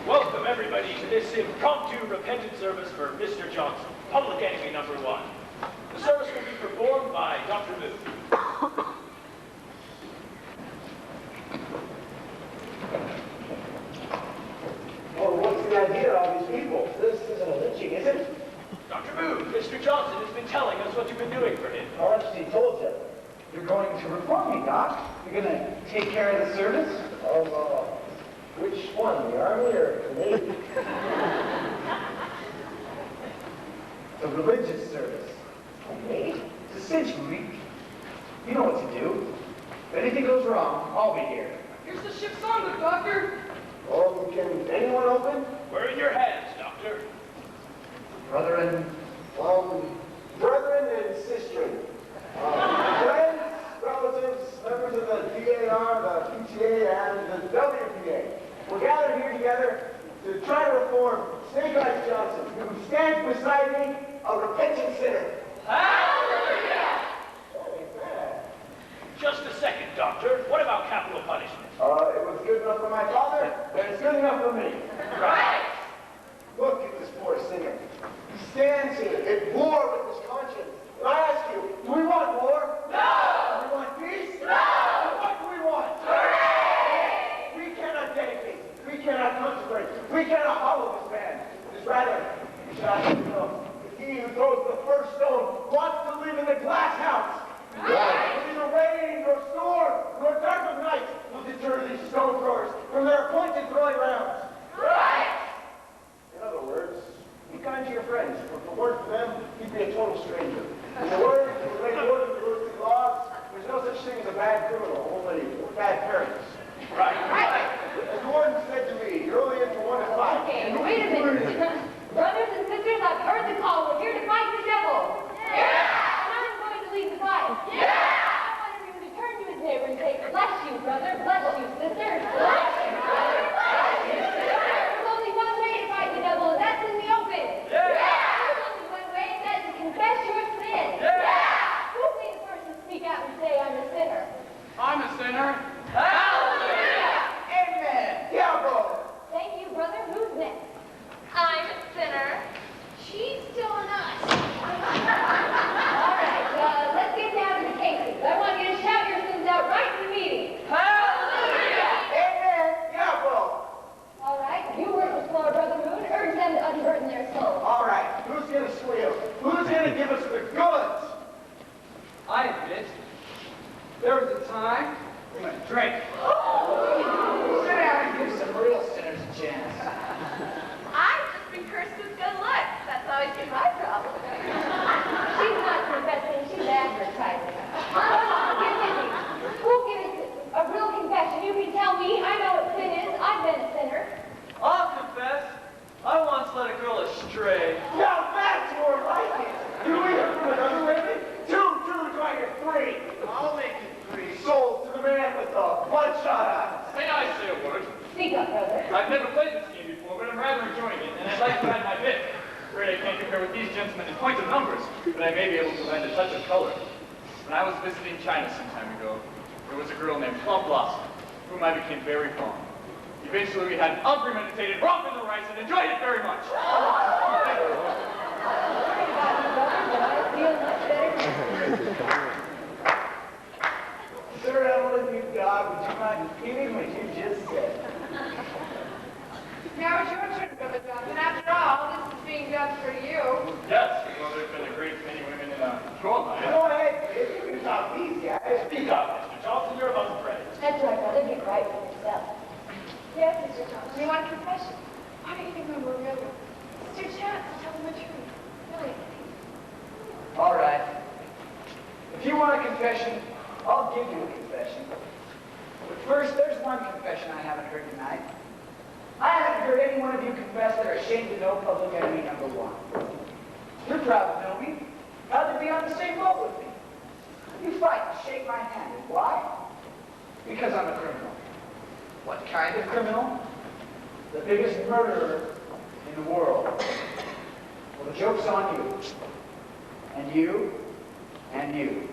Welcome, everybody, to this impromptu repentant service for Mr. Johnson, public enemy number 1. The service will be performed by Dr. Moon. Well, what's the idea of all these people? This isn't a lynching, is it? Dr. Moon, Mr. Johnson has been telling us what you've been doing for him. How much he told you? You're going to reform me, Doc. You're going to take care of the service? Which one, the Army or the Navy? The religious service. Navy? It's a cinch, Rudy. You know what to do. If anything goes wrong, I'll be here. Here's the ship's on, Doctor. Can anyone open? We're in your hands, Doctor. Brethren, Brethren and sistren. Friends, relatives, members of the DAR, the PTA, and the WPA. We're gathered here together to try to reform Snake Eyes Johnson, who stands beside me, a repentant sinner. Hallelujah! That ain't bad. Just a second, Doctor. What about capital punishment? It was good enough for my father, and it's good enough for me. Right! Look at this poor sinner. He stands here at war with his conscience. And I ask you, do we want war? No! Do we want peace? No! What do we want? Hooray! We cannot dedicate. We cannot consecrate. We cannot follow this man. It is rather, we shall have to know that he who throws the first stone wants to live in the glass house. Right. Neither rain nor storm nor dark of night will deter these stone throwers from their appointed throwing grounds. Right. In other words, be kind to your friends, for if it weren't for them, you'd be a total stranger. In the words of the great Lord of the University laws, there's no such thing as a bad criminal, only bad parents. Right. As Gordon said to me, you're only in for 1 and 5. Okay, wait a minute. Brothers and sisters, I've heard the call. We're here to fight the devil. Yeah! And I'm going to lead the fight. Yeah! I want everyone to turn to his neighbor and say, bless you, brother. Bless you, sister. Bless you, brother. Bless you, sister. There's only one way to fight the devil, and that's in the open. Yeah! There's only one way, and that's to confess your sin. Yeah! Who'll be the first to speak out and say, I'm a sinner? I'm a sinner. Hallelujah! amen. Diablo! Thank you, brother. Who's next? I'm a sinner. She's still an us. All right, let's get down to the cases. I want you to shout your sins out right in the meeting. Hallelujah! Amen! Diablo! All right, you work the floor, Brother Moon. Urge them to unburden their souls. All right, who's gonna squeal? Who's gonna give us the goods? I admit, there was a time when I drank. Sit down and give some real sinners a chance. I've just been cursed with good luck. That's always been my problem. She's not confessing, she's advertising. Get busy. Who'll give us a real confession? You can tell me. I know what sin is. I've been a sinner. I'll confess. I once led a girl astray. Now that's more like it! Do we hear from another lady? 2, 2, do I get 3? I'll make it 3. Sold to the man with the bloodshot eyes. May I say a word? Speak up, brother. I've never played this game before, but I'm rather enjoying it, and I'd like to add my bit. Afraid I can't compare with these gentlemen in point of numbers, but I may be able to lend a touch of color. When I was visiting China some time ago, there was a girl named Plum Blossom, whom I became very fond. Eventually, we had an unpremeditated romp in the rice and enjoyed it very much. Sir Emily, dog, would you mind repeating what you just said? Now it's your turn, Brother Johnson. After all, this is being done for you. Yes, well, there's been a great many women in Troll Line. Go ahead, kid. You can talk these guys. Speak up, Mr. Johnson, you're above the praise. That's right, brother. Get right for yourself. Yes, Mr. Johnson. You want a confession? Why don't you think we're real? It's your chance to tell them the truth. Really. All right. If you want a confession, I'll give you a confession. But first, there's one confession I haven't heard tonight. I haven't heard any one of you confess they're ashamed to know public enemy number one. You're proud to know me, proud to be on the same boat with me. You fight and shake my hand. And why? Because I'm a criminal. What kind of criminal? The biggest murderer in the world. Well, the joke's on you. And you. And you.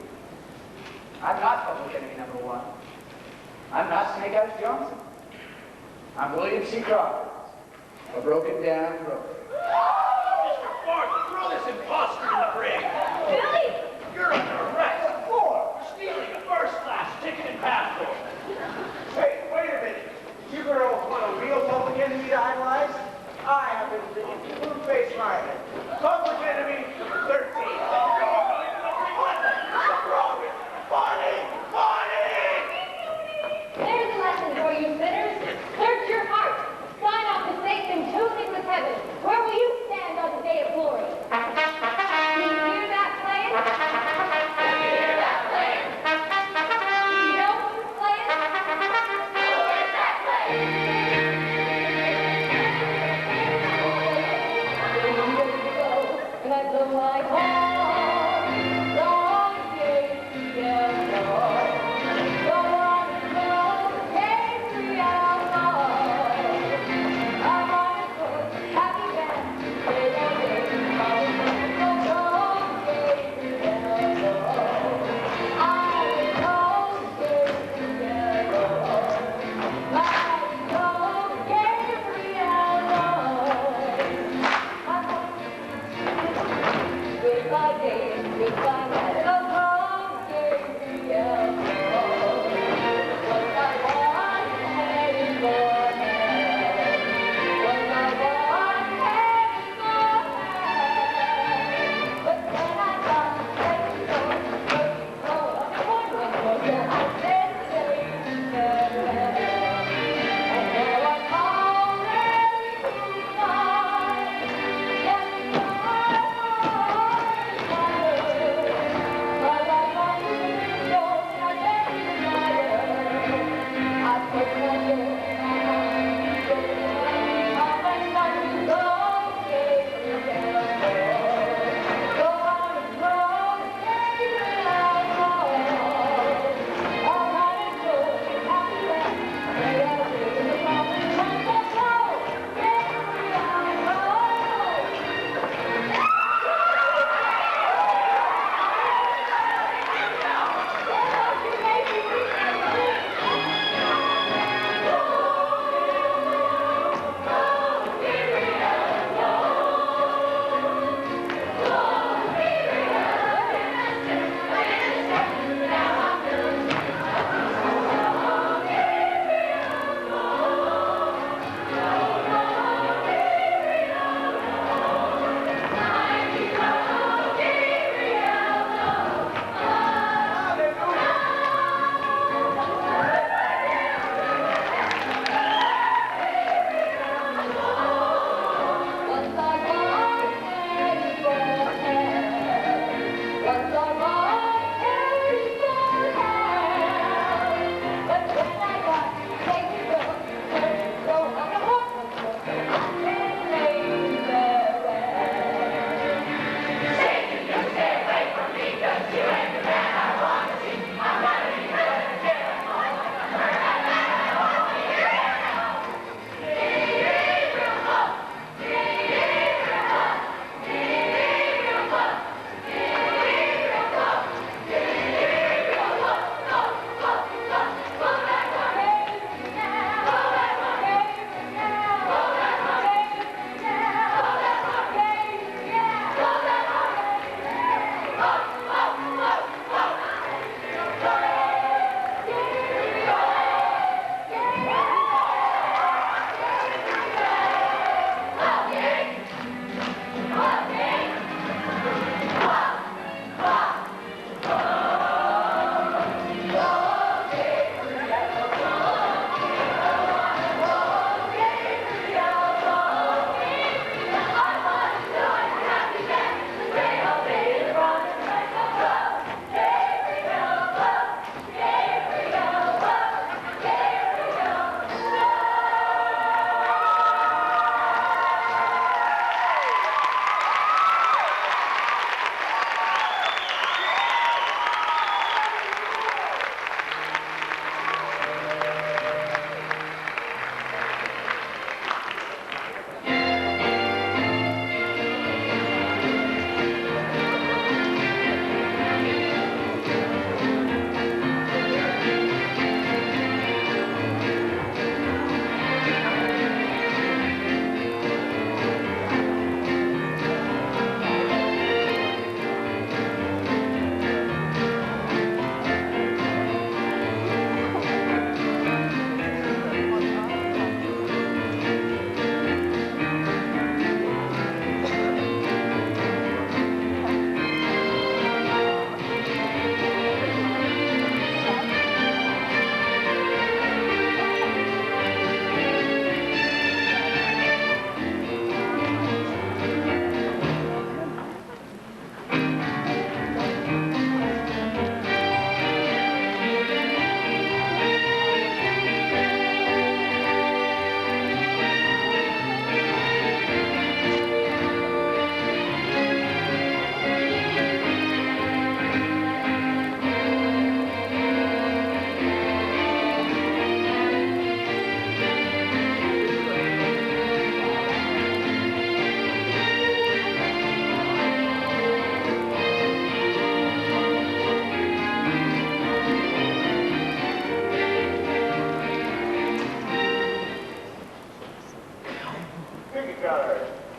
I'm not public enemy number one. I'm not Snake Eyes Johnson. I'm William C. Crawford, a broken down broker. Mr. Barton, throw this imposter in the brig. Billy! You're under arrest. For stealing a first-class ticket and passport. Hey, wait a minute. You girls want a real public enemy to idolize? I have been thinking blue-faced lineman. Public enemy number 13. There's a lesson for you, sinners. Search your heart. Sign off to Satan and tune in with heaven. Where will you stand on the day of glory? Do you hear that playing? Do you hear that playing? Do you know who's playing? Who is that playing? And I blow my horn, long days together. Happy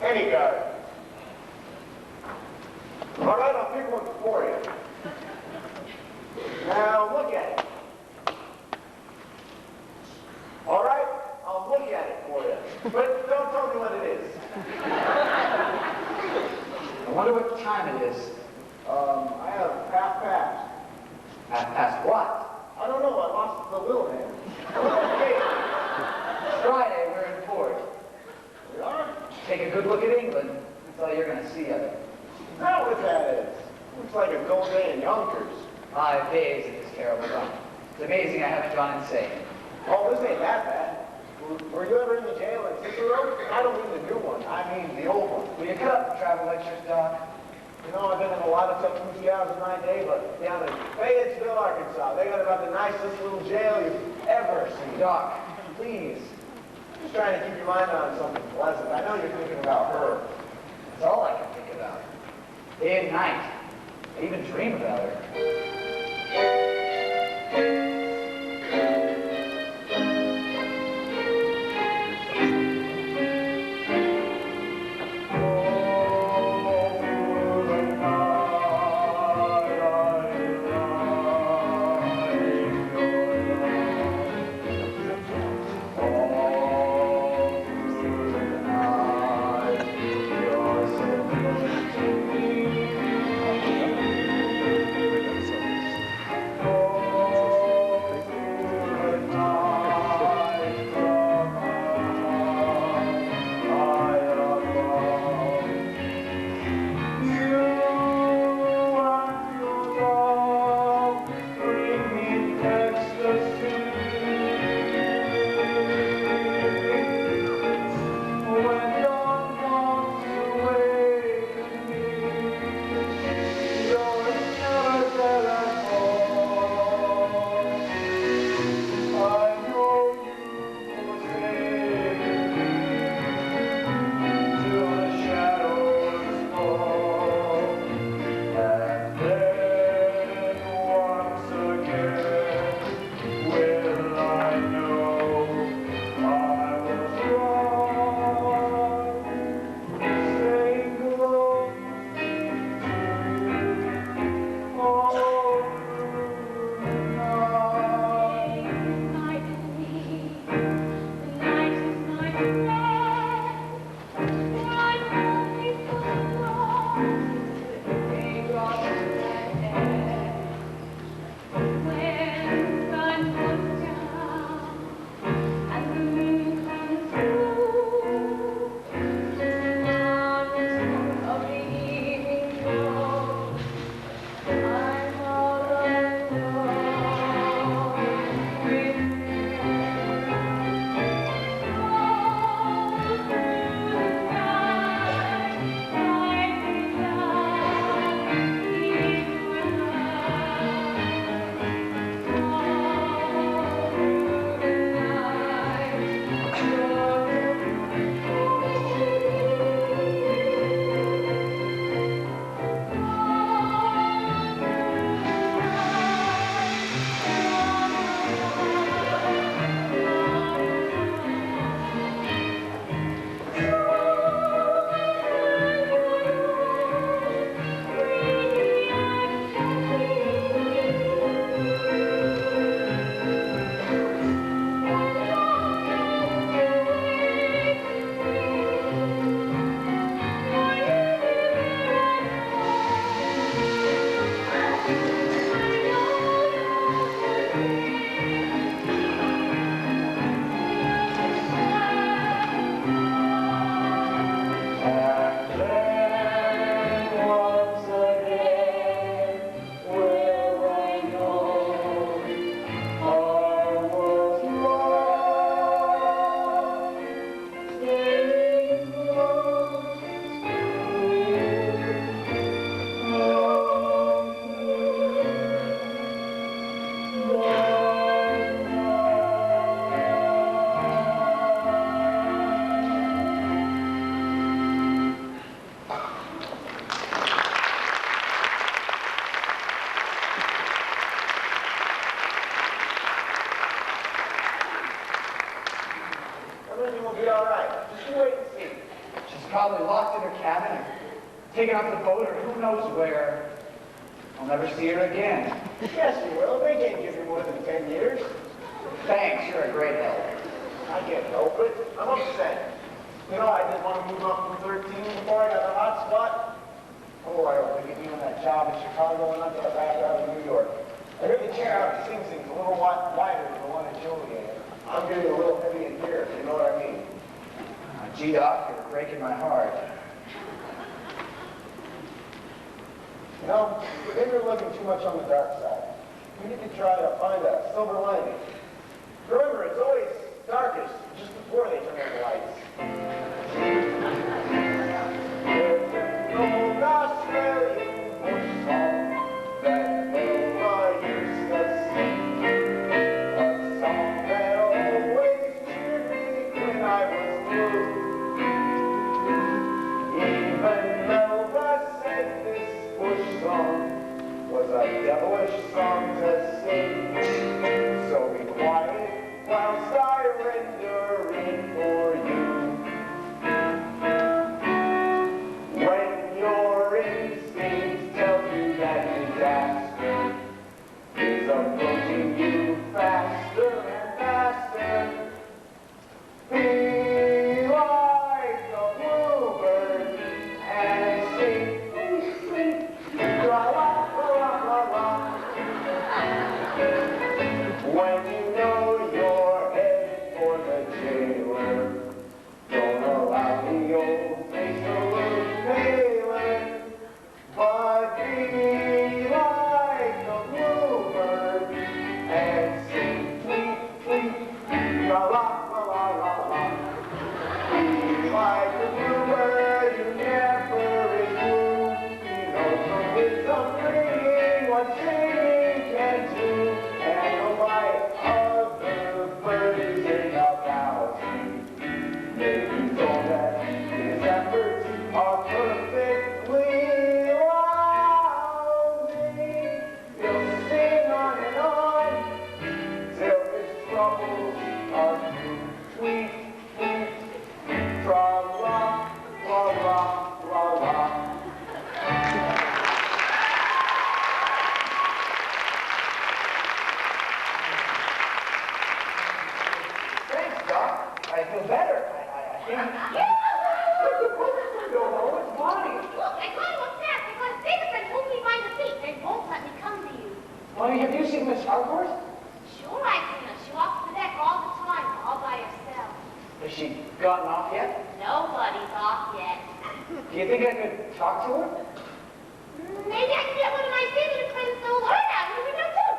Any guard. All right, I'll pick one for you. Now, look at it. All right, I'll look at it for you. But don't tell me what it is. I wonder what time it is. I have half past. Half past what? I don't know, I lost the little hand. Okay. It's Friday, we're in port. We are? Take a good look at England. That's all you're going to see of it. Is that what that is? Looks like a gold day in Yonkers. 5 days in this terrible run. It's amazing I haven't gone insane. Oh, this ain't that bad. Were you ever in the jail in Cicero? I don't mean the new one, I mean the old one. Will you cut up the travel lectures, Doc? You know, I've been in a lot of tough 2 hours in my day, but down in Fayetteville, Arkansas, they got about the nicest little jail you've ever seen. Doc, please. Just trying to keep your mind on something pleasant. I know you're thinking about her. That's all I can think about. Day and night. I even dream about her. probably locked in her cabin or taken off the boat or who knows where. I'll never see her again. Yes, you will. They can't give you more than 10 years. Thanks, you're a great help. I can't help it. I'm upset. You know, I didn't want to move up from 13 before I got a hot spot. Oh, I hope they get me on that job in Chicago and not get back out of New York. I heard the chair out at Sing Sing's a little wider than the one at Joliet. I'm getting a little heavy in here, if you know what I mean. Gee, Doc, you're breaking my heart. You know, maybe you're looking too much on the dark side. You need to try to find a silver lining. Remember, it's always darkest just before they turn on the lights. There's an old Australian bush song that Wilma used to sing. A song that always cheered me when I was blue. Even Melba said this bush song was a devilish song to sing. So be quiet whilst I render it for you. When your instincts tell you that disaster is approaching you faster and faster, be like a bluebird and sing, sing, sing, la la la la la. When you know you're headed for the jailer, don't allow the old face to look paler, but be like a bluebird and sing, tweet, tweet, la la la la la la. Be like a bluebird who never is blue. He knows from wisdom bringing what singing can do. And like other birds in a thousand, maybe told that his efforts are perfectly lousy. He'll sing on and on till his troubles are through. Tweet, tweet, tra-la, la-la, la-la. Thanks, Doc. I feel better. I think... No, it's Bonnie. Look, I caught him upstairs because David said hold me by the feet. They won't let me come to you. Bonnie, have you seen Miss Harcourt? Sure I've seen her. She walks the deck all the time, all by herself. Has she gotten off yet? Nobody's off yet. Do you think I could talk to her? Maybe I can get one of my sailor friends to hold her down. You know too.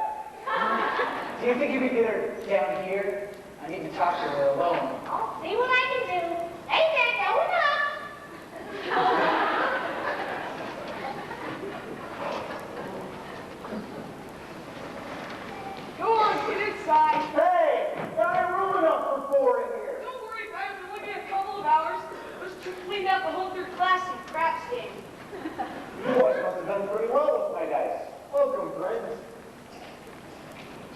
Do you think you could get her down here? I need to talk to her alone. I'll see what I can do. Hey there, going up. Go on, get inside. Hey, got room enough for 4 in here. Don't worry, I've been looking at a couple of hours. Those two cleaned out the whole third class in craps game. You boys must have done pretty well with my dice. Welcome, friends.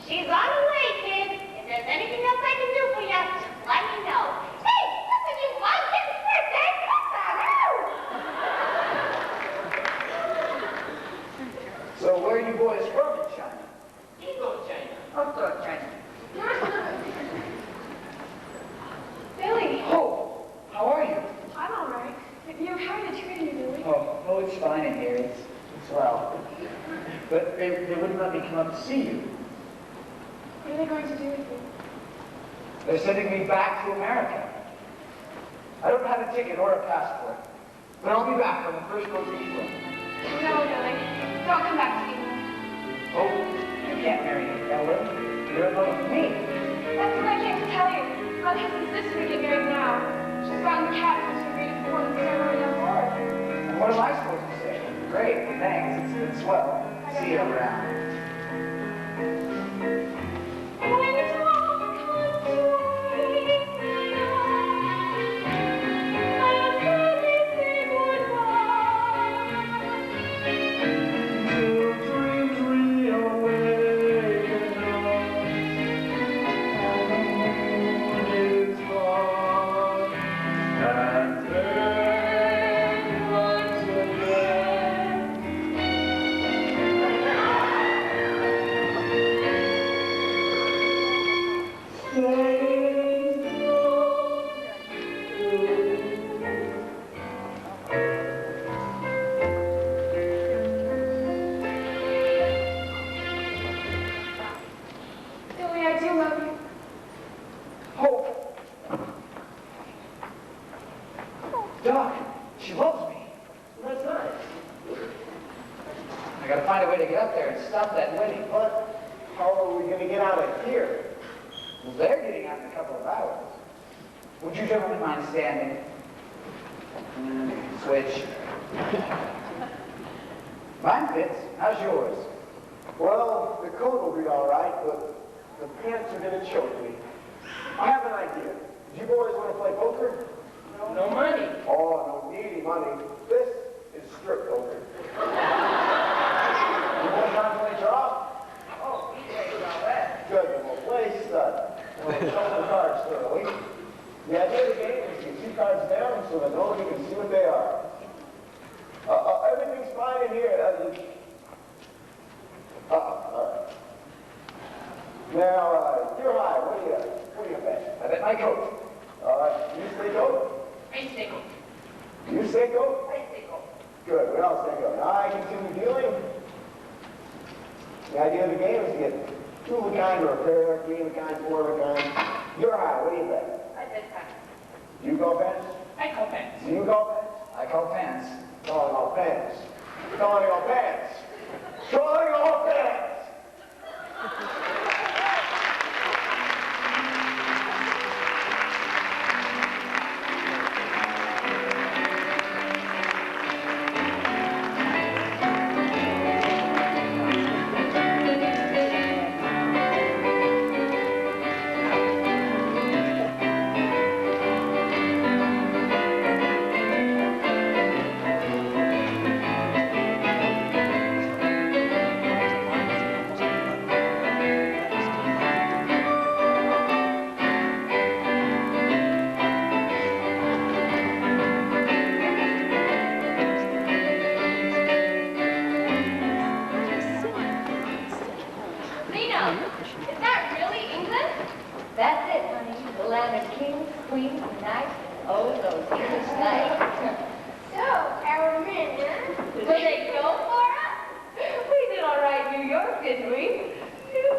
She's on her way, kid. If there's anything else I can do for you, just let me know. Hey, listen, you wild kids birthday. What the hell? So where are you boys from in China? You go to China. Oh, good, China. Billy, Oh, how are you? I'm all right. How are you treating you, Billy? Oh, it's fine in here. It's well. But they wouldn't let me come up to see you. What are they going to do with you? They're sending me back to America. I don't have a ticket or a passport, but I'll be back on the first boat to England. No, Billy. Don't come back to England. Oh, you can't marry Ellen. You're in love with me. That's what I came to tell you. My husband's sister to get married now. She's gotten the cat to read it before the ceremony on board. And what am I supposed to say? Great, thanks. It's been swell. See you around. When it's all come to I'll really say goodbye. getting out in a couple of hours. Would you gentlemen mind standing? Switch. Mine fits. How's yours? Well, the coat will be all right, but the pants are going to choke me. I have an idea. Do you boys want to play poker? No money. Oh, no needy money. This is strip poker. You boys want to play draw? Oh, he takes all that. Good, then we'll play stud. We'll shuffle the cards thoroughly. The idea of the game is to get 2 cards down so that nobody can see what they are. Everything's fine in here. All right. Now, you're high. What do you bet? I bet my coat. All right, you stay goat? I stay goat. You stay goat? I stay goat. Good, we all stay goat. Now I continue dealing. The idea of the game is to get 2 of a kind or a pair, 3 of a kind, 4 of a kind. You're high. What do you bet? I bet pants. You go pants? I call pants. You go pants? I call pants. Calling all pants. Calling all pants. Calling all pants. Is that really England? That's it, honey. The land of kings, queens, and knights, and oh, those English knights. So, our men, huh? Did they go for us? We did all right in New York, didn't we? New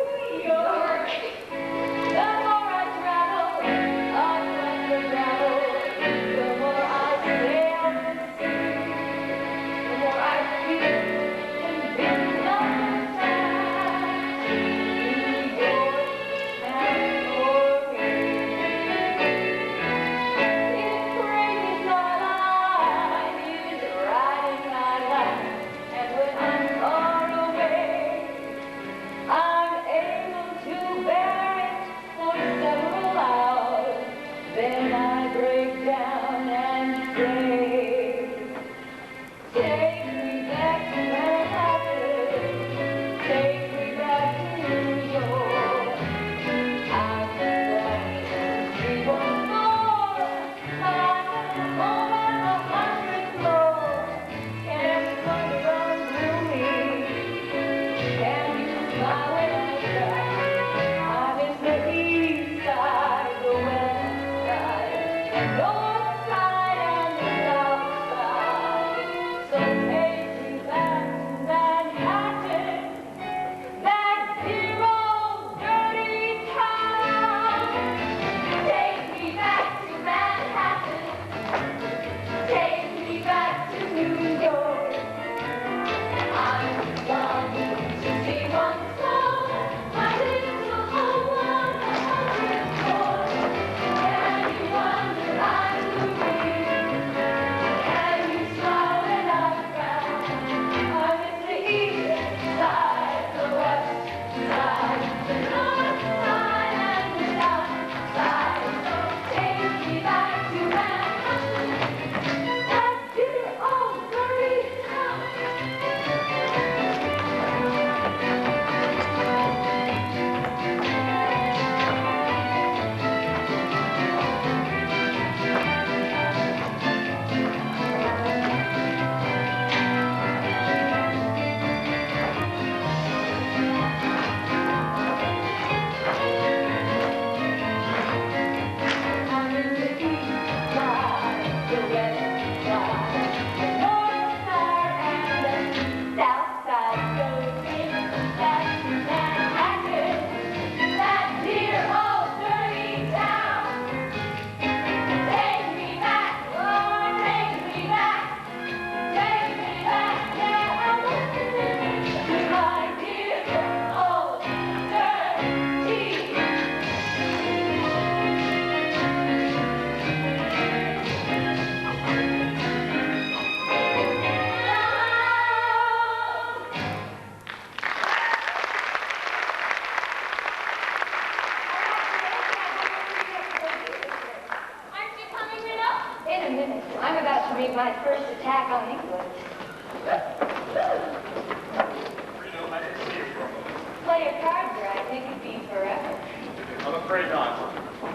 York. The more I travel, across the gravel, the more I sail the sea, the more I feel convinced of the fact. New York and for me. It's crazy thought I is right in my life, and when I'm far away, I'm able to bear it for several hours. Then I break down and say, take me back to Manhattan, take me back to New York. I'm longing to see once more, but I'm at home and 100 more. Everyone runs through me. Can you smile when I cry? I miss the east side, the west side, and north side. be my first attack on England. Reno, I didn't see you for a moment. Play your cards right, it could be forever. I'm afraid not.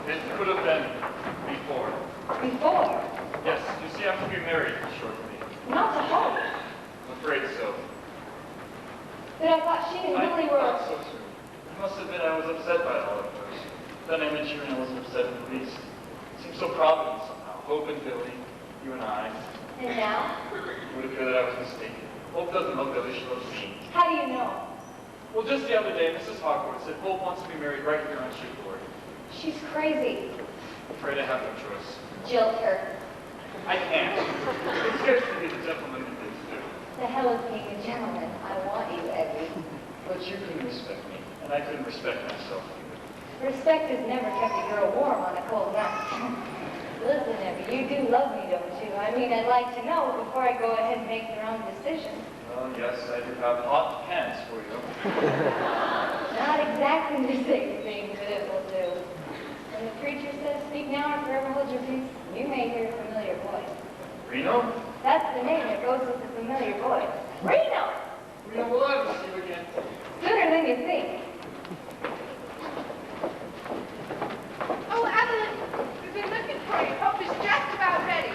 It could have been before. Before? Yes, you see, I'm to be married shortly. Not to hope. I'm afraid so. But I thought she and Billy were... Not so soon. I must admit I was upset by it all at first. Then I met you and I wasn't upset in the least. It seemed so provident somehow. Hope and Billy, you and I. And now? It would appear that I was mistaken. Hope doesn't love Billy, she loves me. How do you know? Well, just the other day, Mrs. Hawkwood said Hope wants to be married right here on shipboard. She's crazy. I'm afraid I have no choice. Jilt her. I can't. It's scarcely be the gentleman in things do. The hell is being a gentleman? I want you, Eddie. But you couldn't respect me, and I couldn't respect myself either. Respect has never kept a girl warm on a cold night. Listen, Eddie, you do love me, don't you? I mean, I'd like to know before I go ahead and make the wrong decision. Well, yes, I do have hot pants for you. Not exactly the same thing, but it will do. When the preacher says, speak now or forever hold your peace, you may hear a familiar voice. Reno? That's the name that goes with the familiar voice. Reno! Reno, will I ever see you again? Sooner than you think. Oh, Evelyn, we've been looking for you. Hope is just about ready.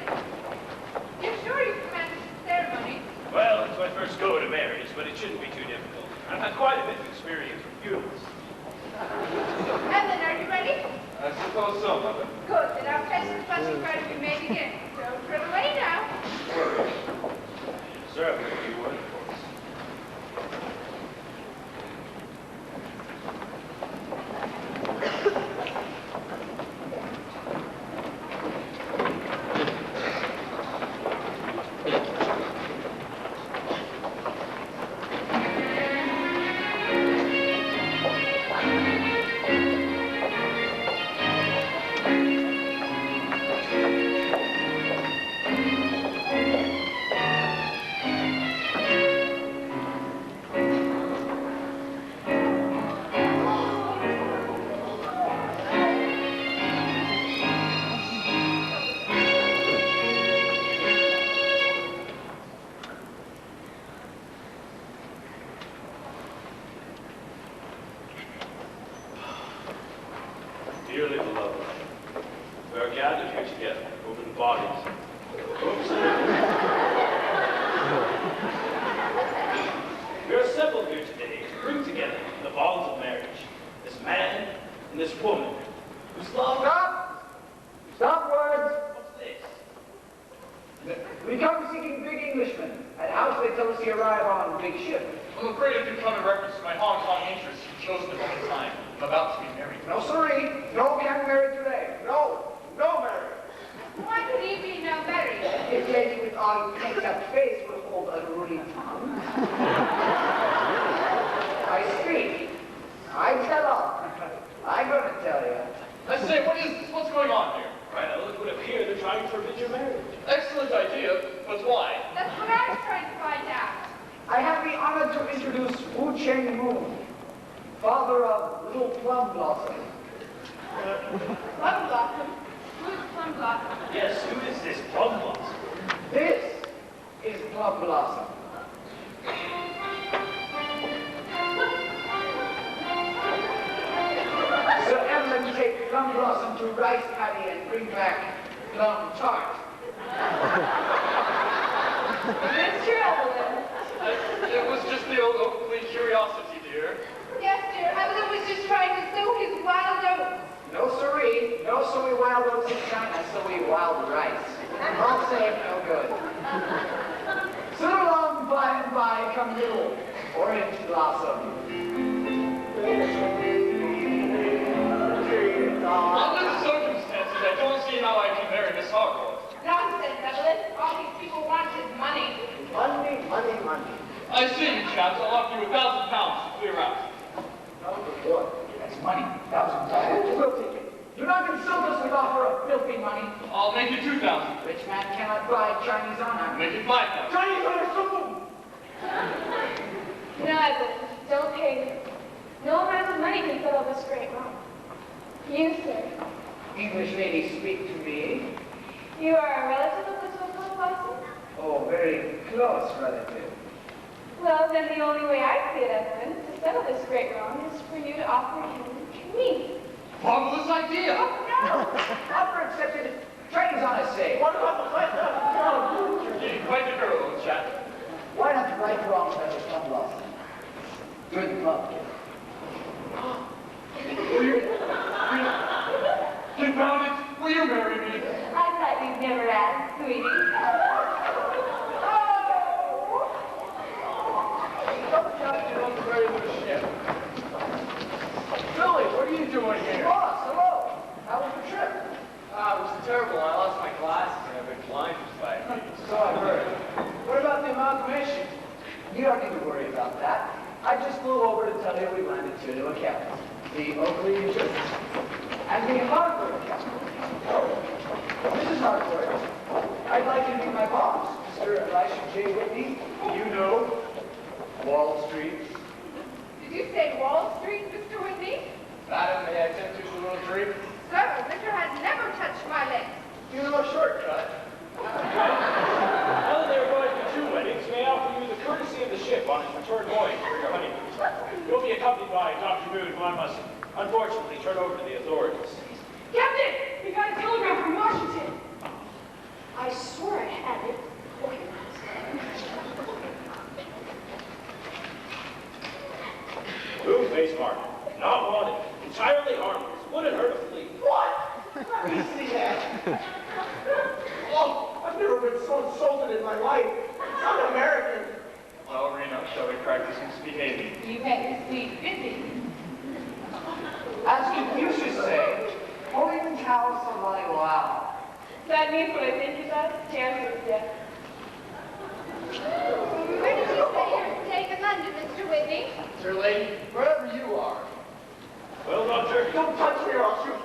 You're sure you can manage the ceremony? Well, it's my first go at a marriage, but it shouldn't be too difficult. I've had quite a bit of experience with funerals. Evelyn, are you ready? I suppose so, Mother. Good, then our pleasant fussy try to be made again. So run away now. Sir, I've got a few words for us. Dearly beloved, we are gathered here together over the bodies. Oops. We are assembled here today to bring together the bonds of marriage. This man and this woman whose love... Stop! Stop words! What's this? We come seeking big Englishmen. At house they tell us he arrive on big ship. I'm afraid if you come in reference to my Hong Kong interests, you've chosen the wrong time. I'm about to be married. No, sirree. No, we haven't married today. No. No marriage. Why could he be no married? This lady with unkempt face will hold a ruddy tongue. I speak. I tell her. I'm gonna tell you. I say, what is this? What's going on here? Well, it would appear they're trying to forbid your marriage. Excellent idea, but why? That's what I was trying to find out. I have the honor to introduce Wu Cheng Moon, father of Little Plum Blossom. Plum Blossom? Who's Plum Blossom? Yes, who is this Plum Blossom? This is Plum Blossom. Sir Evelyn take Plum Blossom to Rice Paddy and bring back Plum Tart. Mr. Evelyn. It was just the old complete curiosity, dear. Yes, dear. Evelyn was just trying to sow his wild oats. No siree, no soy wild oats in China, soy wild rice. All same, no good. Soon along, by and by, come little orange blossom. Under the circumstances, I don't see how I can marry Miss Hawkwood. Nonsense, Evelyn. All these people want is money. Money, money, money. I see you chaps. I'll offer you £1,000 to clear out. No, good. That's money. $1,000. We'll take it. Do not insult us with offer of filthy money. I'll make it 2,000. Rich man cannot buy Chinese honor. Make it 5,000. Chinese honor, so No, Evelyn, don't pay me. No amount of money can settle this great wrong. You, sir. English lady, speak to me. You are a relative of the Plum Blossom? Oh, very close relative. Well, then the only way I see it, Edmund, to settle this great wrong is for you to offer him to me. Marvelous idea! Offer accepted. Train's on a say. What about the plan? You're getting quite the girl, old chap. Why not right wrongs have a fun loss? Good luck. Confound it! Will you marry me? I thought you'd never ask, sweetie. Don't captain on the very little ship. Billy, what are you doing here? Boss, hello. How was the trip? It was terrible. I lost my glasses and I've been blind for 5 weeks. So I've heard. What about the amalgamation? You don't need to worry about that. I just flew over to tell you we landed 2 new accountants. The Oakley Insurance and the Hartford account. Oh, Mrs. Hartford, I'd like you to meet my boss, Mr. Elisha J. Whitney. You know, Wall Street. Did you say Wall Street, Mr. Whitney? Madam, may I attempt to use a little drink? Sir, liquor has never touched my lips. Do you know a shortcut? Now that there are going to be 2 weddings, may I offer you the courtesy of the ship on its return voyage for your honeymoon. You'll be accompanied by Dr. Moon, who I must unfortunately turn over to the authorities. Captain, we got a telegram from Washington. I swear I had it. Blue face mark. Not wanted. Entirely harmless. Wouldn't hurt a flea. What? Let me see that. Oh, I've never been so insulted in my life. It's un-American. Well, Reno, shall we practice misbehaving? You better speak busy. As Confucius say, holy cows are running wild. That means what I think it does. Chances, yes. Where did you say you're staying in London, Mr. Whitney? Sir lady, wherever you are. Well, Doctor, Don't touch me or I'll shoot.